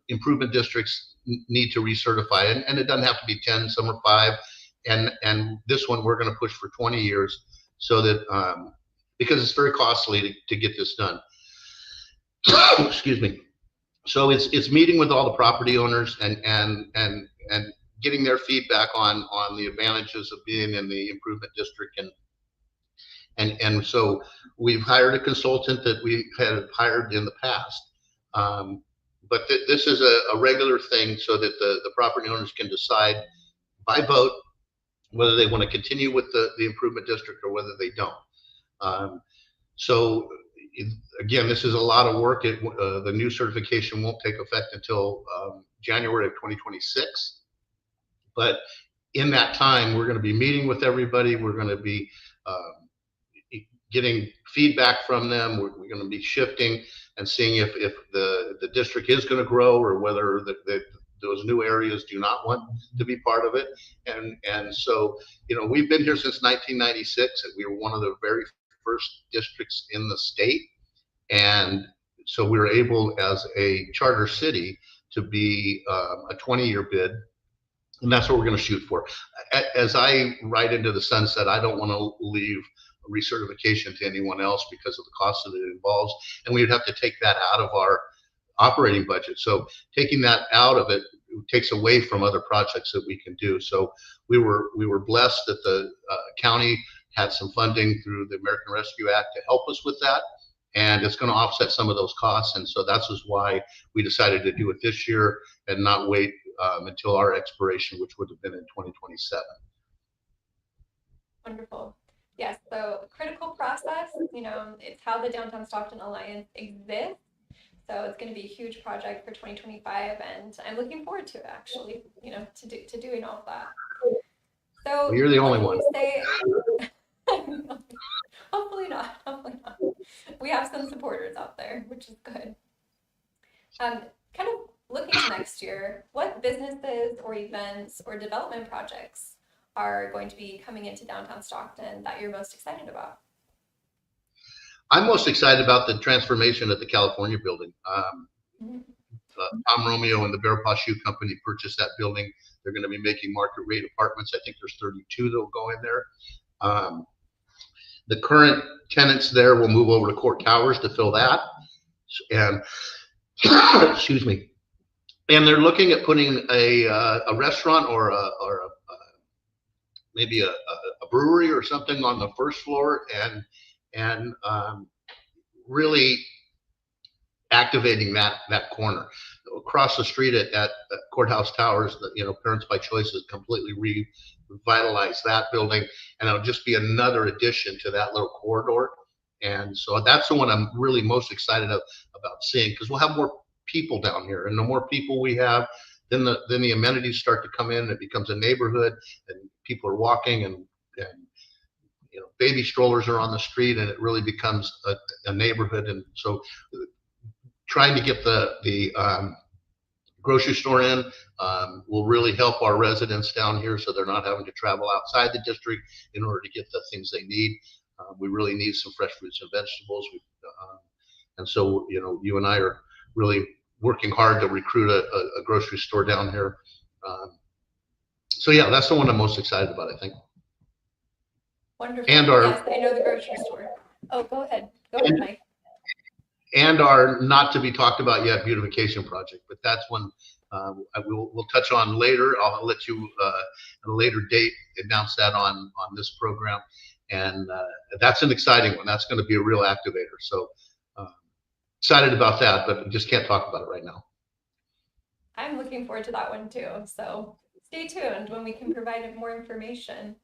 improvement districts need to recertify, and it doesn't have to be 10, some are 5, and this one we're going to push for 20 years, so that because it's very costly to get this done. Excuse me. So it's meeting with all the property owners and getting their feedback on the advantages of being in the improvement district, and so we've hired a consultant that we had hired in the past. But this is a regular thing so that the property owners can decide by vote whether they want to continue with the improvement district or whether they don't. So again, this is a lot of work. The new certification won't take effect until January of 2026. But in that time, we're going to be meeting with everybody. We're going to be getting feedback from them. We're going to be shifting and seeing if the district is going to grow or whether those new areas do not want to be part of it. And so, we've been here since 1996, and we were one of the very first districts in the state. And so we were able, as a charter city, to be a 20-year bid. And that's what we're going to shoot for. As I ride into the sunset, I don't want to leave recertification to anyone else because of the cost that it involves, and we would have to take that out of our operating budget. So taking that out of it takes away from other projects that we can do. So we were blessed that the county had some funding through the American Rescue Act to help us with that, and it's going to offset some of those costs. And so that's just why we decided to do it this year and not wait until our expiration, which would have been in 2027. Wonderful. Yes, so critical process, it's how the Downtown Stockton Alliance exists. So it's going to be a huge project for 2025, and I'm looking forward to it, actually, to doing all of that. So well, you're the only one. Hopefully not. We have some supporters out there, which is good. Kind of looking to next year, what businesses or events or development projects are going to be coming into downtown Stockton that you're most excited about? I'm most excited about the transformation at the California building. Tom Romeo and the Bear Paw Shoe Company purchased that building. They're going to be making market rate apartments. I think there's 32 that will go in there. The current tenants there will move over to Court Towers to fill that. And excuse me. And they're looking at putting a restaurant or maybe a brewery or something on the first floor, and really activating that corner. Across the street at Courthouse Towers, Parents by Choice has completely revitalized that building, and it'll just be another addition to that little corridor. And so that's the one I'm really most excited about seeing, because we'll have more people down here, and the more people we have, then the amenities start to come in. It becomes a neighborhood, and people are walking, and baby strollers are on the street, and it really becomes a neighborhood. And so trying to get the grocery store in will really help our residents down here, so they're not having to travel outside the district in order to get the things they need. We really need some fresh fruits and vegetables. And so, you and I are really working hard to recruit a grocery store down here. So yeah, that's the one I'm most excited about, I think. Wonderful. And yes, I know the grocery store. Oh, go ahead. Go ahead, Mike. And our not to be talked about yet beautification project, but that's one we'll touch on later. I'll let you at a later date announce that on this program, and that's an exciting one. That's going to be a real activator. So excited about that, but just can't talk about it right now. I'm looking forward to that one too. So stay tuned when we can provide more information.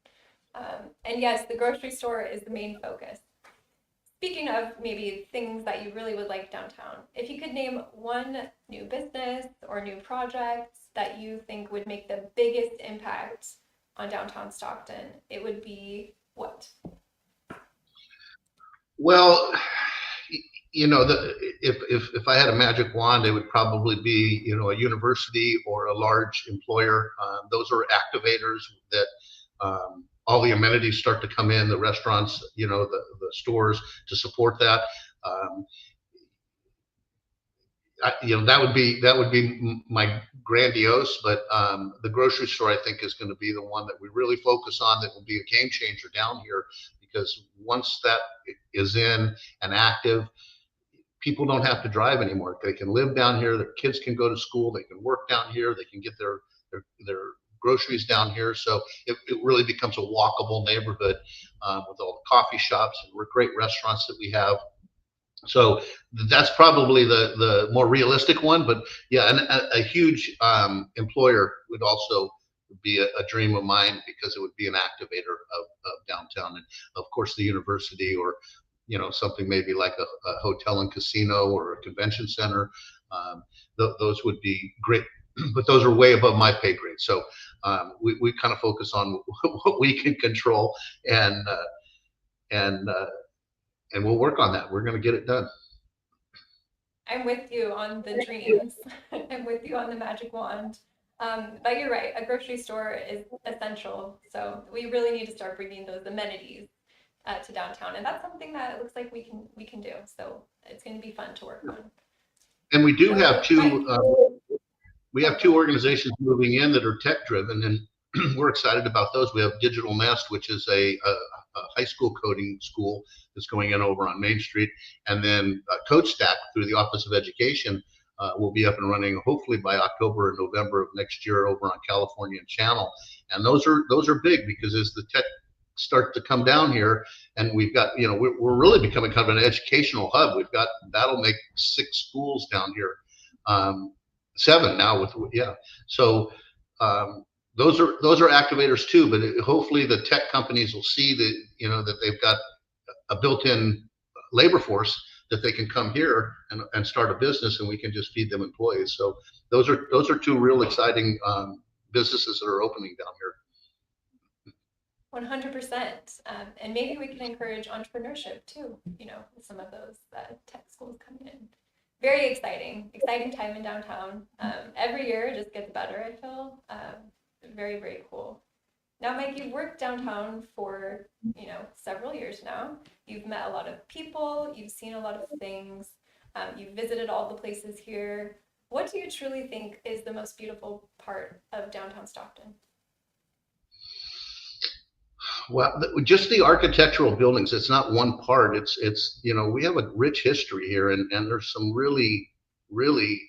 And yes, the grocery store is the main focus. Speaking of maybe things that you really would like downtown, if you could name one new business or new project that you think would make the biggest impact on downtown Stockton, it would be what? Well, if I had a magic wand, it would probably be a university or a large employer. Those are activators that all the amenities start to come in, the restaurants, the stores to support that. That would be my grandiose, but the grocery store I think is going to be the one that we really focus on. That will be a game changer down here, because once that is in and active, people don't have to drive anymore. They can live down here. Their kids can go to school. They can work down here. They can get their groceries down here. So it really becomes a walkable neighborhood with all the coffee shops and great restaurants that we have. So that's probably the more realistic one. But yeah, and a huge employer would also be a dream of mine, because it would be an activator of downtown. And of course the university, or something maybe like a hotel and casino or a convention center. Those would be great, but those are way above my pay grade. So we kind of focus on what we can control, and we'll work on that. We're going to get it done. I'm with you on the dreams. I'm with you on the magic wand. But you're right, a grocery store is essential. So we really need to start bringing those amenities to downtown, and that's something that it looks like we can do. So it's going to be fun to work on. And we do have two. We have two organizations moving in that are tech driven, and we're excited about those. We have Digital Nest, which is a high school coding school that's going in over on Main Street, and then CodeStack through the Office of Education will be up and running hopefully by October or November of next year over on California and Channel. And those are big, because as the tech start to come down here, and we've got we're really becoming kind of an educational hub. That'll make 6 schools down here. 7 now so those are activators too, but hopefully the tech companies will see that that they've got a built-in labor force that they can come here and start a business, and we can just feed them employees. So those are 2 real exciting businesses that are opening down here. 100%. And maybe we can encourage entrepreneurship too, with some of those tech schools coming in. Very exciting time in downtown. Every year it just gets better, I feel. Very, very cool. Now, Mike, you've worked downtown for, several years now. You've met a lot of people, you've seen a lot of things, you've visited all the places here. What do you truly think is the most beautiful part of downtown Stockton? Well, just the architectural buildings. It's not one part. It's we have a rich history here, and there's some really, really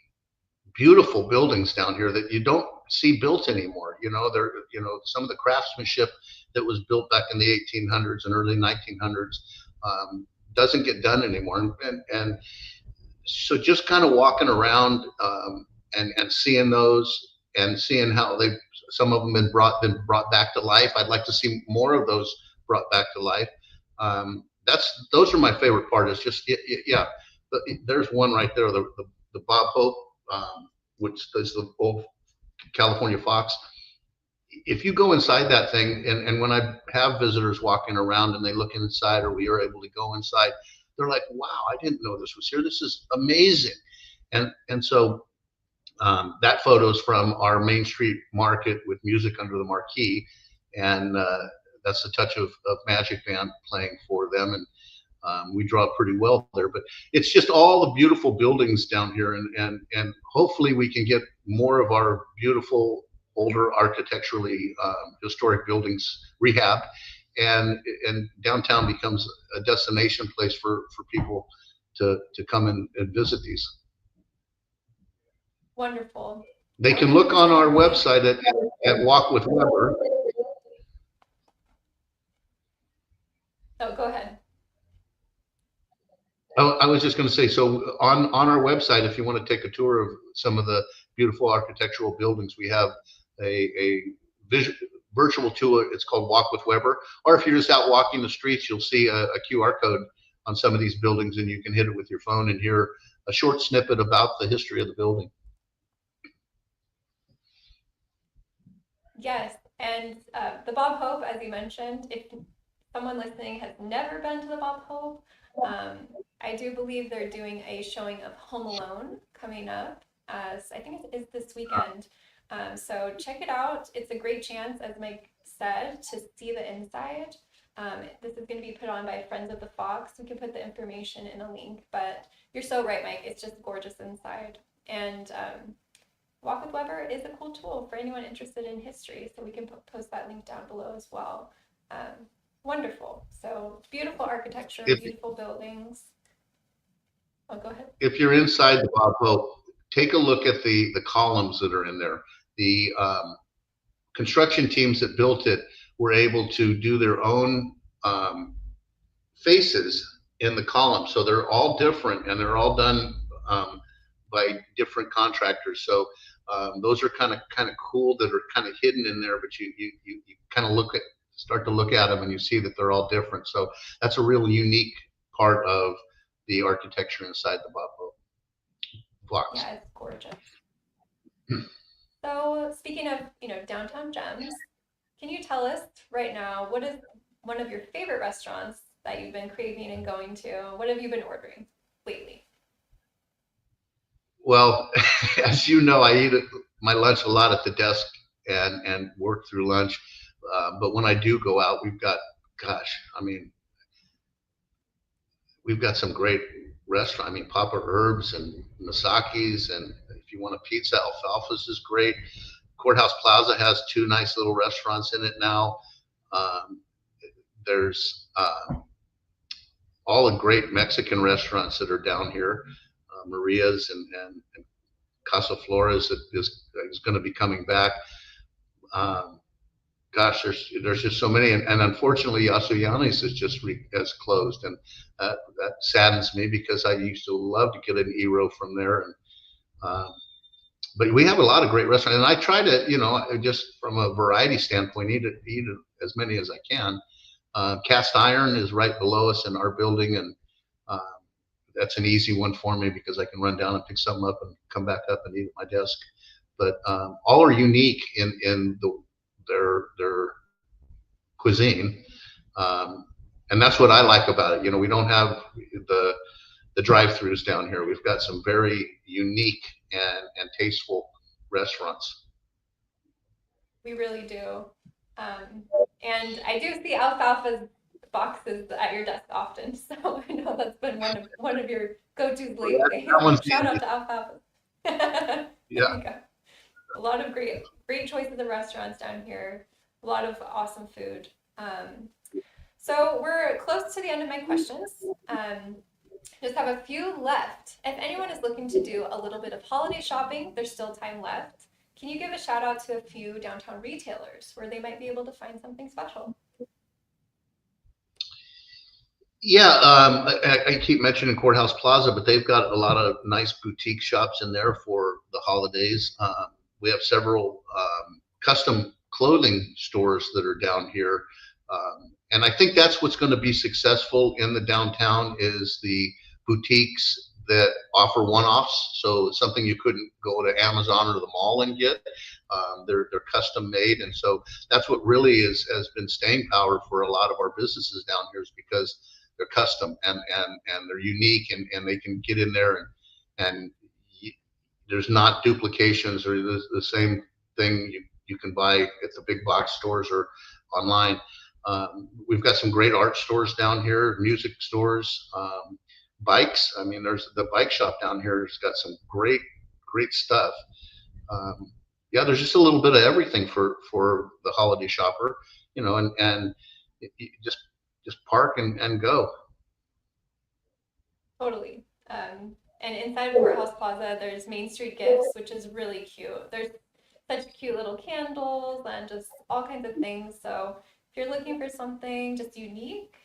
beautiful buildings down here that you don't see built anymore. Some of the craftsmanship that was built back in the 1800s and early 1900s doesn't get done anymore. And so just kind of walking around and seeing those, and seeing how some of them been brought back to life. I'd like to see more of those brought back to life. Those are my favorite part. It's just there's one right there, the Bob Hope, which is the old California Fox. If you go inside that thing, and when I have visitors walking around and they look inside, or we are able to go inside, they're like, wow, I didn't know this was here. This is amazing. And so that photo's from our Main Street market with music under the marquee, and that's the touch of Magic Band playing for them, and we draw pretty well there. But it's just all the beautiful buildings down here, and hopefully we can get more of our beautiful older architecturally historic buildings rehabbed, and downtown becomes a destination place for people to come and visit these. Wonderful. They can look on our website at Walk with Weber. Oh, go ahead. I was just going to say, so on our website, if you want to take a tour of some of the beautiful architectural buildings, we have a virtual tour. It's called Walk with Weber. Or if you're just out walking the streets, you'll see a QR code on some of these buildings, and you can hit it with your phone and hear a short snippet about the history of the building. Yes, and the Bob Hope, as you mentioned, if someone listening has never been to the Bob Hope, I do believe they're doing a showing of Home Alone coming up, as I think it is this weekend. So check it out. It's a great chance, as Mike said, to see the inside. This is going to be put on by Friends of the Fox. We can put the information in a link, but you're so right, Mike. It's just gorgeous inside. And Walk with Weber is a cool tool for anyone interested in history, so we can post that link down below as well. Wonderful. So beautiful architecture, beautiful buildings. Oh, go ahead. If you're inside the Bob Hope, take a look at the columns that are in there. The construction teams that built it were able to do their own faces in the columns. So they're all different, and they're all done by different contractors. So those are kind of cool, that are kind of hidden in there, but you kind of start to look at them, and you see that they're all different. So that's a real unique part of the architecture inside the Bob Hope blocks. Yeah, it's gorgeous. So speaking of, downtown gems, can you tell us right now, what is one of your favorite restaurants that you've been craving and going to? What have you been ordering lately? Well, as you know, I eat my lunch a lot at the desk and work through lunch. But when I do go out, we've got some great restaurants. I mean, Papa Herb's and Masaki's, and if you want a pizza, Alfalfa's is great. Courthouse Plaza has two nice little restaurants in it now. There's all the great Mexican restaurants that are down here. Maria's and Casa Flores is going to be coming back. Gosh, there's just so many, and unfortunately, Yasuyani's has closed, and that saddens me, because I used to love to get an gyro from there. And but we have a lot of great restaurants, and I try to, just from a variety standpoint, eat as many as I can. Cast Iron is right below us in our building, and that's an easy one for me, because I can run down and pick something up and come back up and eat at my desk. But all are unique in their cuisine, and that's what I like about it. We don't have the drive-throughs down here. We've got some very unique and tasteful restaurants. We really do. And I do see Alfalfa's boxes at your desk often, so I know that's been one of your go-tos lately. Shout out to Alfalfa. Yeah. A lot of great choices of restaurants down here. A lot of awesome food. So we're close to the end of my questions. Just have a few left. If anyone is looking to do a little bit of holiday shopping, there's still time left. Can you give a shout out to a few downtown retailers where they might be able to find something special? Yeah, I keep mentioning Courthouse Plaza, but they've got a lot of nice boutique shops in there for the holidays. We have several custom clothing stores that are down here. And I think that's what's going to be successful in the downtown, is the boutiques that offer one-offs. So something you couldn't go to Amazon or the mall and get. They're custom made, and so that's what really has been staying power for a lot of our businesses down here, is because they're custom and they're unique, and they can get in there and there's not duplications or the same thing you can buy at the big box stores or online. We've got some great art stores down here, music stores, bikes. I mean, there's the bike shop down here has got some great stuff. Yeah, there's just a little bit of everything for the holiday shopper, you know, and you just park and go. Totally. And inside of Courthouse Plaza, there's Main Street Gifts, which is really cute. There's such cute little candles and just all kinds of things. So if you're looking for something just unique,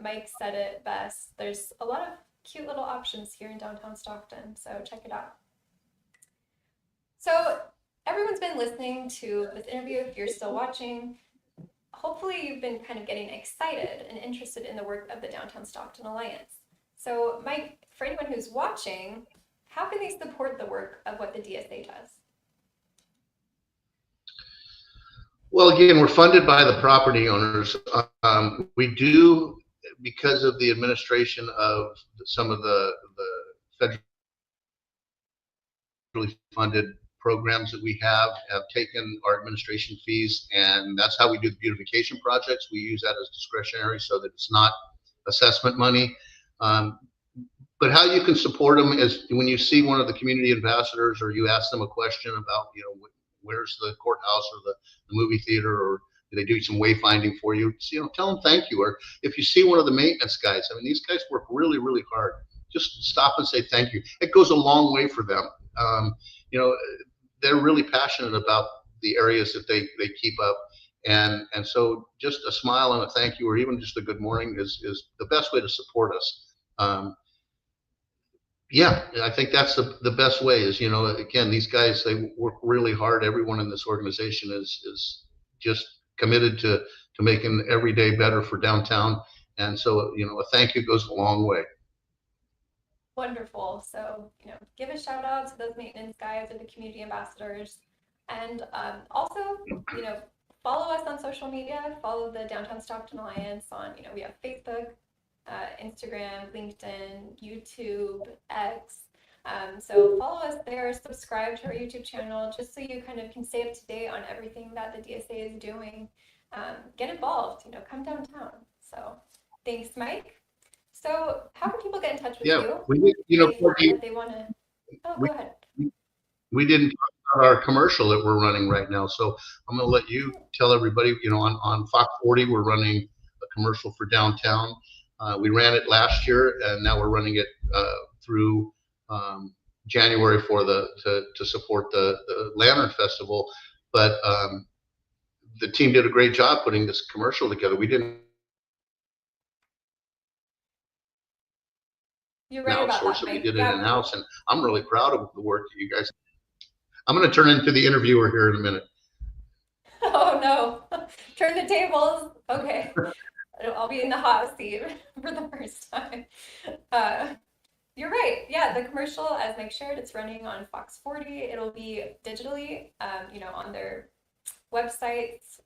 Mike said it best. There's a lot of cute little options here in downtown Stockton, so check it out. So everyone's been listening to this interview. If you're still watching, hopefully you've been kind of getting excited and interested in the work of the Downtown Stockton Alliance. So Mike, for anyone who's watching, how can they support the work of what the DSA does? Well, again, we're funded by the property owners. We do, because of the administration of some of the federally funded programs that we have taken our administration fees, and that's how we do the beautification projects. We use that as discretionary so that it's not assessment money. But how you can support them is when you see one of the community ambassadors or you ask them a question about, you know, where's the courthouse or the movie theater, or do they do some wayfinding for you? So, you know, tell them thank you. Or if you see one of the maintenance guys, I mean, these guys work really, really hard. Just stop and say thank you. It goes a long way for them. You know, they're really passionate about the areas that they keep up. And so just a smile and a thank you, or even just a good morning is the best way to support us. Yeah, I think that's the best way is, you know, again, these guys, they work really hard. Everyone in this organization is just committed to making every day better for downtown. And so, you know, a thank you goes a long way. Wonderful. So, you know, give a shout out to those maintenance guys or the community ambassadors. And also, you know, follow us on social media. Follow the Downtown Stockton Alliance on, you know, we have Facebook, Instagram, LinkedIn, YouTube, X. So follow us there, subscribe to our YouTube channel, just so you kind of can stay up to date on everything that the DSA is doing. Get involved, you know, come downtown. So thanks, Mike. So how can people get in touch with you? You know, they want to. Oh, go ahead. We didn't talk about our commercial that we're running right now, so I'm going to let you tell everybody. You know, on Fox 40, we're running a commercial for downtown. We ran it last year, and now we're running it through January for to support the Lantern Festival. But the team did a great job putting this commercial together. We didn't. You're right about that, Mike. We did it in-house, and I'm really proud of the work that you guys. I'm going to turn into the interviewer here in a minute. Oh no! Turn the tables. Okay. I'll be in the hot seat for the first time. You're right. Yeah, the commercial, as Mike shared, it's running on Fox 40. It'll be digitally, you know, on their websites,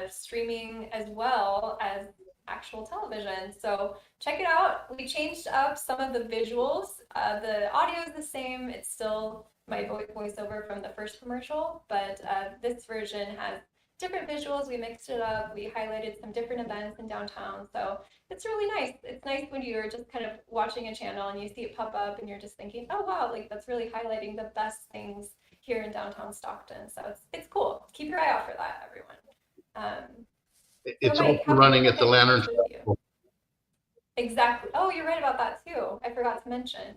streaming, as well as actual television. So check it out. We changed up some of the visuals. The audio is the same. It's still my voiceover from the first commercial, but this version has different visuals. We mixed it up. We highlighted some different events in downtown. So it's really nice. It's nice when you're just kind of watching a channel and you see it pop up and you're just thinking, oh wow, like that's really highlighting the best things here in downtown Stockton. So it's cool. Keep your eye out for that, everyone. It's also running at the Lantern Festival. Exactly. Oh, you're right about that too. I forgot to mention.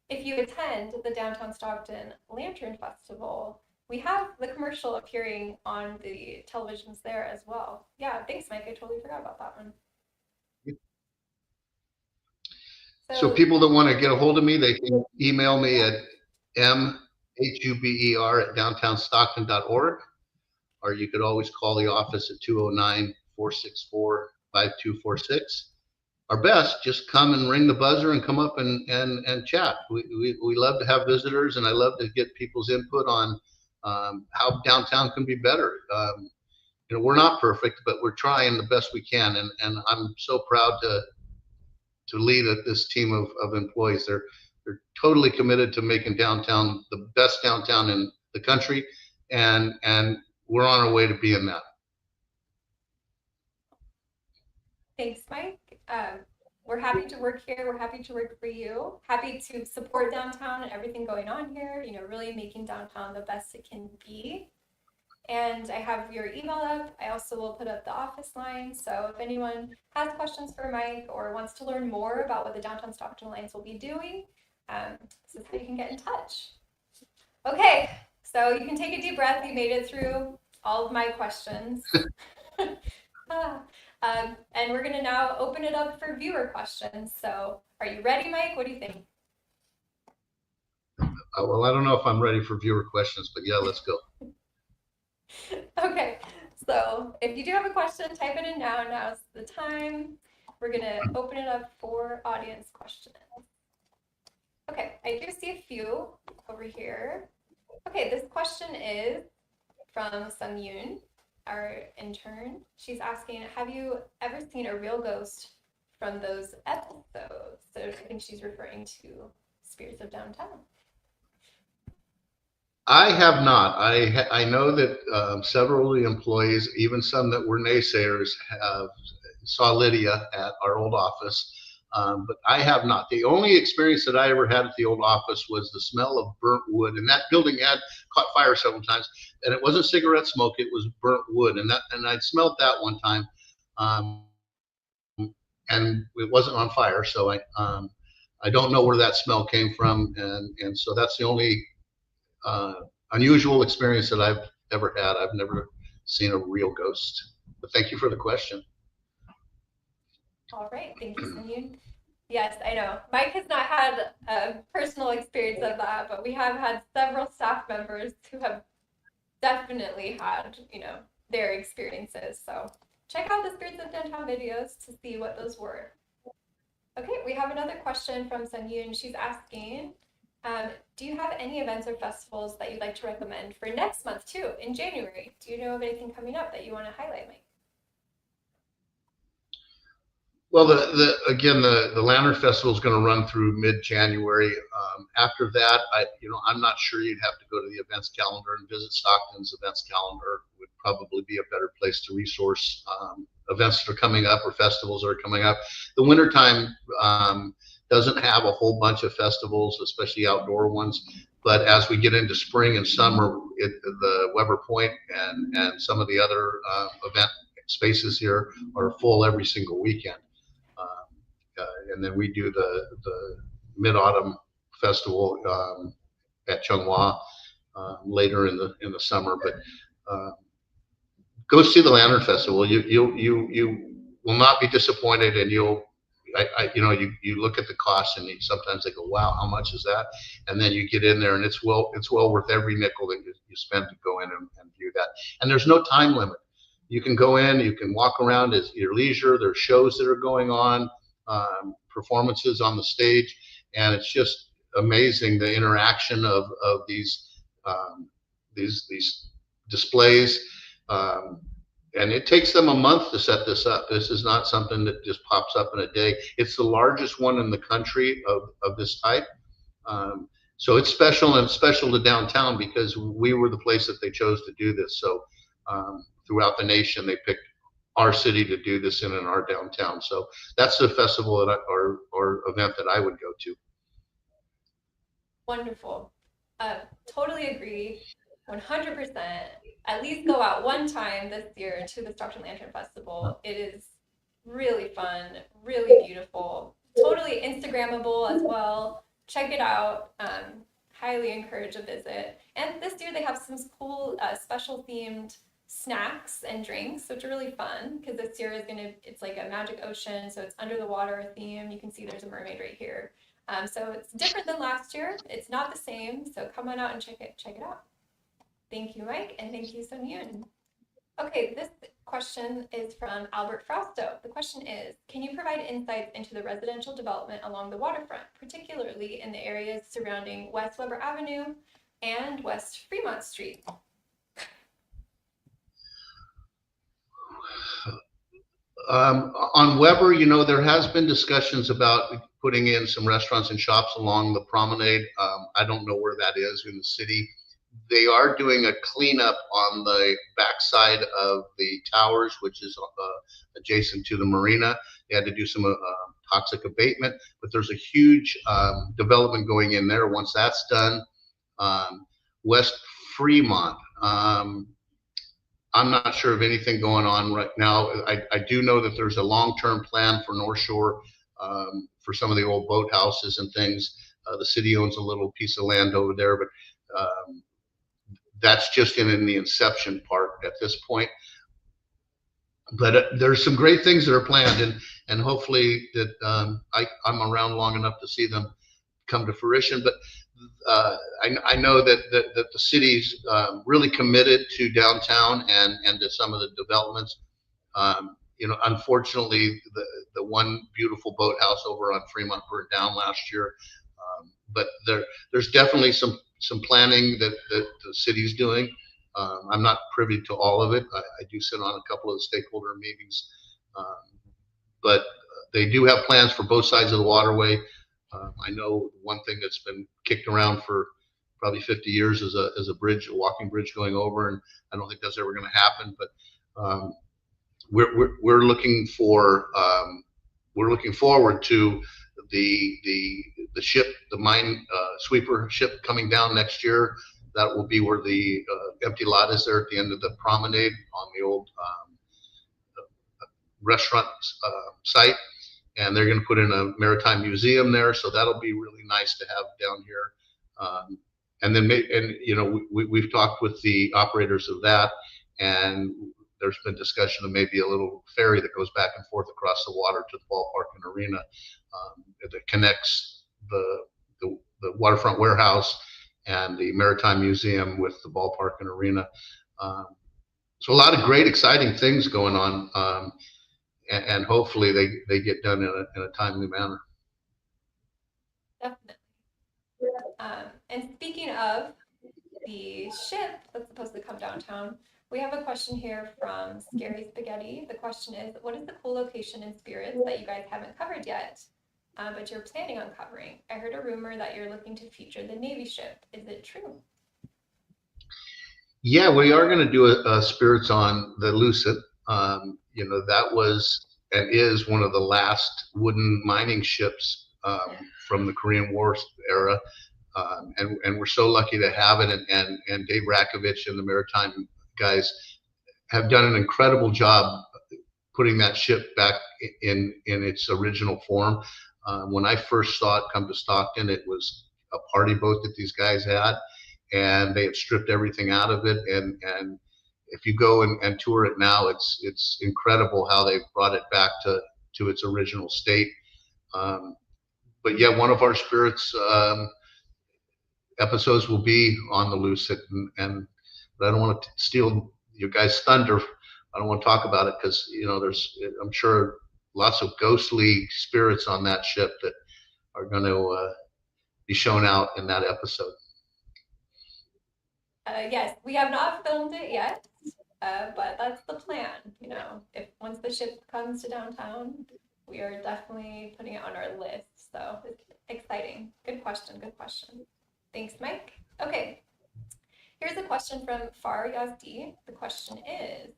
If you attend the Downtown Stockton Lantern Festival, we have the commercial appearing on the televisions there as well. Yeah, thanks, Mike. I totally forgot about that one. So people that want to get a hold of me, they can email me at mhuber@downtownstockton.org, or you could always call the office at 209-464-5246. Our best, just come and ring the buzzer and come up and chat. We love to have visitors, and I love to get people's input on how downtown can be better. You know, we're not perfect, but we're trying the best we can, and I'm so proud to lead this team of employees. They're totally committed to making downtown the best downtown in the country, and we're on our way to being that. Thanks, Mike. We're happy to work here. We're happy to work for you. Happy to support downtown and everything going on here, you know, really making downtown the best it can be. And I have your email up. I also will put up the office line. So if anyone has questions for Mike or wants to learn more about what the Downtown Stockton Alliance will be doing, this is how you can get in touch. Okay, so you can take a deep breath. You made it through all of my questions. And we're gonna now open it up for viewer questions. So are you ready, Mike? What do you think? Well, I don't know if I'm ready for viewer questions, but yeah, let's go. Okay, so if you do have a question, type it in now. Now's the time. We're gonna open it up for audience questions. Okay, I do see a few over here. Okay, this question is from Sung Yoon, our intern. She's asking, have you ever seen a real ghost from those episodes? So I think she's referring to Spirits of Downtown. I have not. I know that several of the employees, even some that were naysayers, saw Lydia at our old office, but I have not. The only experience that I ever had at the old office was the smell of burnt wood, and that building had caught fire several times, and it wasn't cigarette smoke; it was burnt wood, and I'd smelled that one time, and it wasn't on fire, so I don't know where that smell came from, and so that's the only unusual experience that I've ever had. I've never seen a real ghost. But thank you for the question. All right, thank you, Sunyoon. Yes, I know. Mike has not had a personal experience of that, but we have had several staff members who have definitely had, you know, their experiences. So check out the Spirits of Downtown videos to see what those were. Okay, we have another question from Sunyoon. She's asking, do you have any events or festivals that you'd like to recommend for next month too, in January? Do you know of anything coming up that you want to highlight, Mike? Well, the Lantern Festival is going to run through mid-January. After that, I'm not sure. You'd have to go to the events calendar and visit Stockton's events calendar. Would probably be a better place to resource events that are coming up or festivals that are coming up. The wintertime doesn't have a whole bunch of festivals, especially outdoor ones. But as we get into spring and summer, the Weber Point and some of the other event spaces here are full every single weekend. And then we do the Mid-Autumn Festival at Chunghwa later in the summer. But go see the Lantern Festival. You will not be disappointed, and you look at the cost, and sometimes they go, "Wow, how much is that?" And then you get in there, and it's well worth every nickel that you spend to go in and view that. And there's no time limit. You can go in, you can walk around at your leisure. There's shows that are going on, performances on the stage, and it's just amazing the interaction of these displays. And it takes them a month to set this up. This is not something that just pops up in a day. It's the largest one in the country of this type. So it's special, and special to downtown because we were the place that they chose to do this. So throughout the nation, they picked our city to do this in our downtown. So that's the festival or event that I would go to. Wonderful. Totally agree. 100%. At least go out one time this year to the Stockton Lantern Festival. It is really fun, really beautiful, totally Instagrammable as well. Check it out. Highly encourage a visit. And this year they have some cool special themed snacks and drinks, which are really fun because this year it's like a magic ocean, so it's under the water theme. You can see there's a mermaid right here. So it's different than last year. It's not the same. So come on out and check it out. Thank you, Mike, and thank you, Sun Yoon. Okay, this question is from Albert Frausto. The question is, can you provide insights into the residential development along the waterfront, particularly in the areas surrounding West Weber Avenue and West Fremont Street? On Weber, there has been discussions about putting in some restaurants and shops along the promenade. I don't know where that is in the city, They are doing a cleanup on the backside of the towers, which is adjacent to the marina. They had to do some toxic abatement, but there's a huge development going in there. Once that's done, West Fremont, I'm not sure of anything going on right now. I do know that there's a long-term plan for North Shore for some of the old boathouses and things. The city owns a little piece of land over there, but that's just in the inception part at this point. But there's some great things that are planned, and hopefully that I'm around long enough to see them come to fruition. But I know that the city's really committed to downtown and to some of the developments. Unfortunately, the one beautiful boathouse over on Fremont burned down last year. But there's definitely some planning that the city's doing. I'm not privy to all of it. I do sit on a couple of the stakeholder meetings, but they do have plans for both sides of the waterway. I know one thing that's been kicked around for probably 50 years is a bridge, a walking bridge going over, and I don't think that's ever going to happen. But we're looking forward to the ship, the mine sweeper ship coming down next year. That will be where the empty lot is there at the end of the promenade on the old restaurant site. And they're going to put in a maritime museum there. So that'll be really nice to have down here. And then, we've talked with the operators of that, and there's been discussion of maybe a little ferry that goes back and forth across the water to the ballpark and arena that connects the waterfront warehouse and the maritime museum with the ballpark and arena. So a lot of great, exciting things going on, and hopefully they get done in a timely manner. Definitely. And speaking of the ship that's supposed to come downtown, we have a question here from Scary Spaghetti. The question is, what is the cool location in Spirits that you guys haven't covered yet, but you're planning on covering? I heard a rumor that you're looking to feature the Navy ship. Is it true? Yeah, we are going to do a Spirits on the Lucid. That was and is one of the last wooden mining ships from the Korean War era. And we're so lucky to have it. And Dave Rakovich and the maritime guys have done an incredible job putting that ship back in its original form. When I first saw it come to Stockton, it was a party boat that these guys had, and they have stripped everything out of it. And if you go and tour it now, it's incredible how they've brought it back to its original state. But yeah, one of our Spirits episodes will be on the Lucid, but I don't want to steal your guys' thunder. I don't want to talk about it because there's, I'm sure, lots of ghostly spirits on that ship that are going to be shown out in that episode. Yes, we have not filmed it yet, but that's the plan. If once the ship comes to downtown, we are definitely putting it on our list. So it's exciting. Good question. Good question. Thanks, Mike. Okay, here's a question from Far Yazdi. The question is,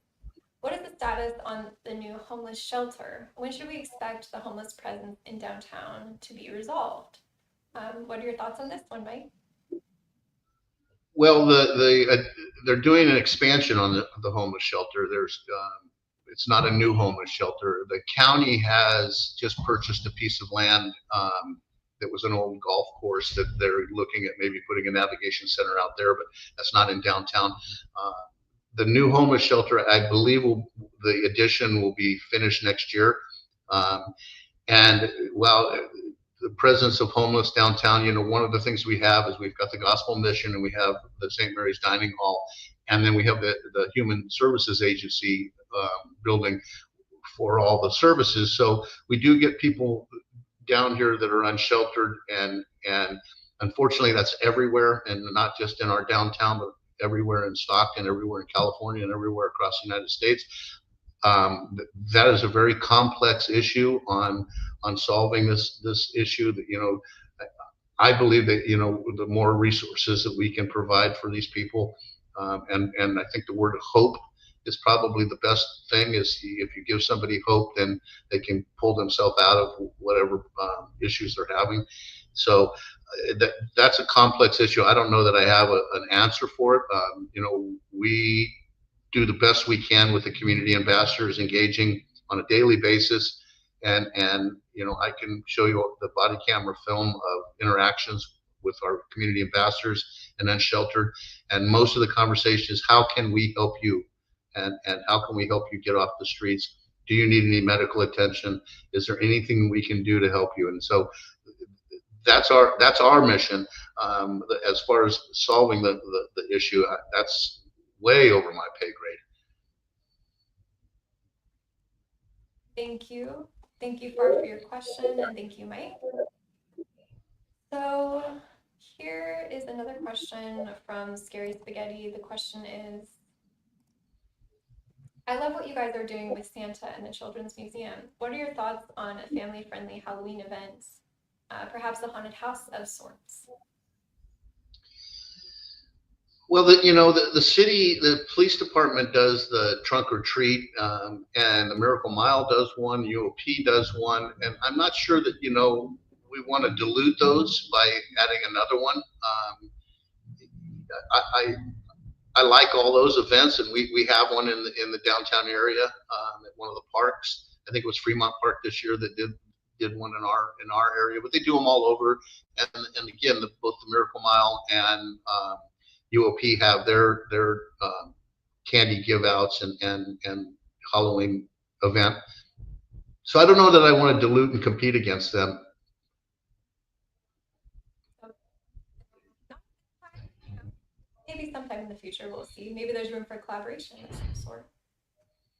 what is the status on the new homeless shelter? When should we expect the homeless presence in downtown to be resolved? What are your thoughts on this one, Mike? Well, they're doing an expansion on the homeless shelter. It's not a new homeless shelter. The county has just purchased a piece of land that was an old golf course that they're looking at maybe putting a navigation center out there, but that's not in downtown. The new homeless shelter, I believe, the addition will be finished next year. And while the presence of homeless downtown, one of the things we have is we've got the Gospel Mission, and we have the St. Mary's Dining Hall, and then we have the Human Services Agency building for all the services. So we do get people down here that are unsheltered, and unfortunately that's everywhere, and not just in our downtown, but everywhere in Stockton, everywhere in California, and everywhere across the United States. That is a very complex issue on solving this issue. That I believe that, the more resources that we can provide for these people, and I think the word hope is probably the best thing. Is if you give somebody hope, then they can pull themselves out of whatever issues they're having. So that's a complex issue. I don't know that I have an answer for it. We do the best we can with the community ambassadors, engaging on a daily basis. And I can show you the body camera film of interactions with our community ambassadors and unsheltered. And most of the conversation is, how can we help you? And how can we help you get off the streets? Do you need any medical attention? Is there anything we can do to help you? And so that's our mission. As far as solving the issue, that's way over my pay grade. Thank you. Thank you, Far, for your question, and thank you, Mike. So here is another question from Scary Spaghetti. The question is, I love what you guys are doing with Santa and the Children's Museum. What are your thoughts on a family-friendly Halloween event, perhaps a haunted house of sorts? Well, the city, the police department does the trunk or treat, and the Miracle Mile does one, UOP does one, and I'm not sure that, we want to dilute those by adding another one. I like all those events, and we have one in the downtown area, at one of the parks. I think it was Fremont Park this year that did one in our area, but they do them all over. And again, both the Miracle Mile and UOP have their candy give outs and Halloween event. So I don't know that I want to dilute and compete against them. Maybe sometime in the future, we'll see. Maybe there's room for collaboration of some sort.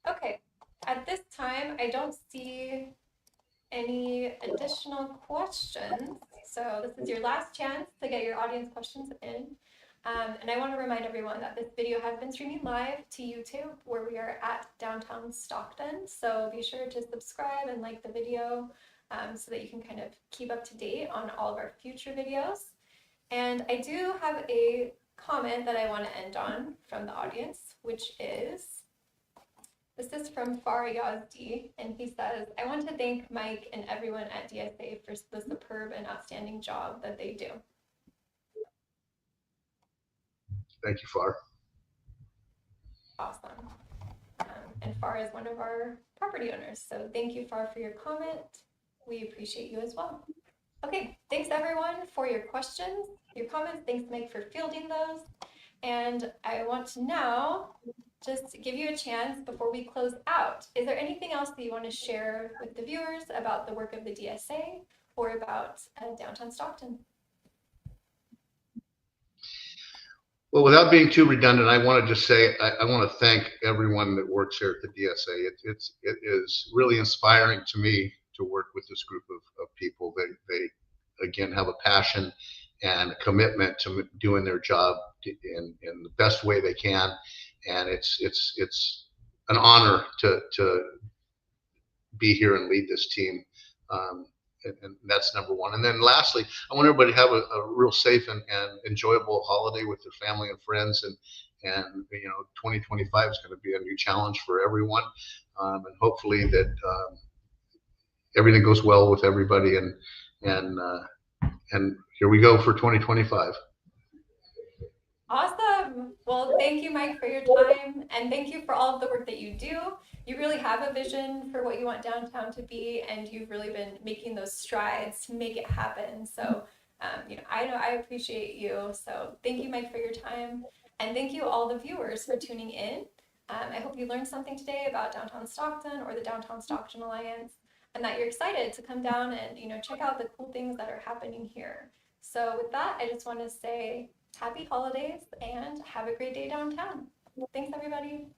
Okay, at this time, I don't see any additional questions. So this is your last chance to get your audience questions in. And I want to remind everyone that this video has been streaming live to YouTube, where we are at downtown Stockton. So be sure to subscribe and like the video so that you can kind of keep up to date on all of our future videos. And I do have a comment that I want to end on from the audience, which is, this is from Far Yazdi, and he says, I want to thank Mike and everyone at DSA for the superb and outstanding job that they do. Thank you, Far. Awesome. And Far is one of our property owners, so thank you, Far, for your comment. We appreciate you as well. Okay, thanks everyone for your questions, your comments. Thanks, Mike, for fielding those. And I want to now just give you a chance before we close out. Is there anything else that you want to share with the viewers about the work of the DSA or about downtown Stockton? Well, without being too redundant, I want to just say I want to thank everyone that works here at the DSA. It is really inspiring to me to work with this group of people. They again have a passion and a commitment to doing their job in the best way they can, and it's an honor to be here and lead this team. And that's number one. And then lastly, I want everybody to have a real safe and enjoyable holiday with their family and friends. And 2025 is going to be a new challenge for everyone. And hopefully that everything goes well with everybody. And here we go for 2025. Awesome. Well, thank you, Mike, for your time, and thank you for all of the work that you do. You really have a vision for what you want downtown to be, and you've really been making those strides to make it happen. So, I know I appreciate you. So thank you, Mike, for your time, and thank you all the viewers for tuning in. I hope you learned something today about downtown Stockton or the Downtown Stockton Alliance, and that you're excited to come down and check out the cool things that are happening here. So with that, I just want to say happy holidays and have a great day downtown. Thanks, everybody.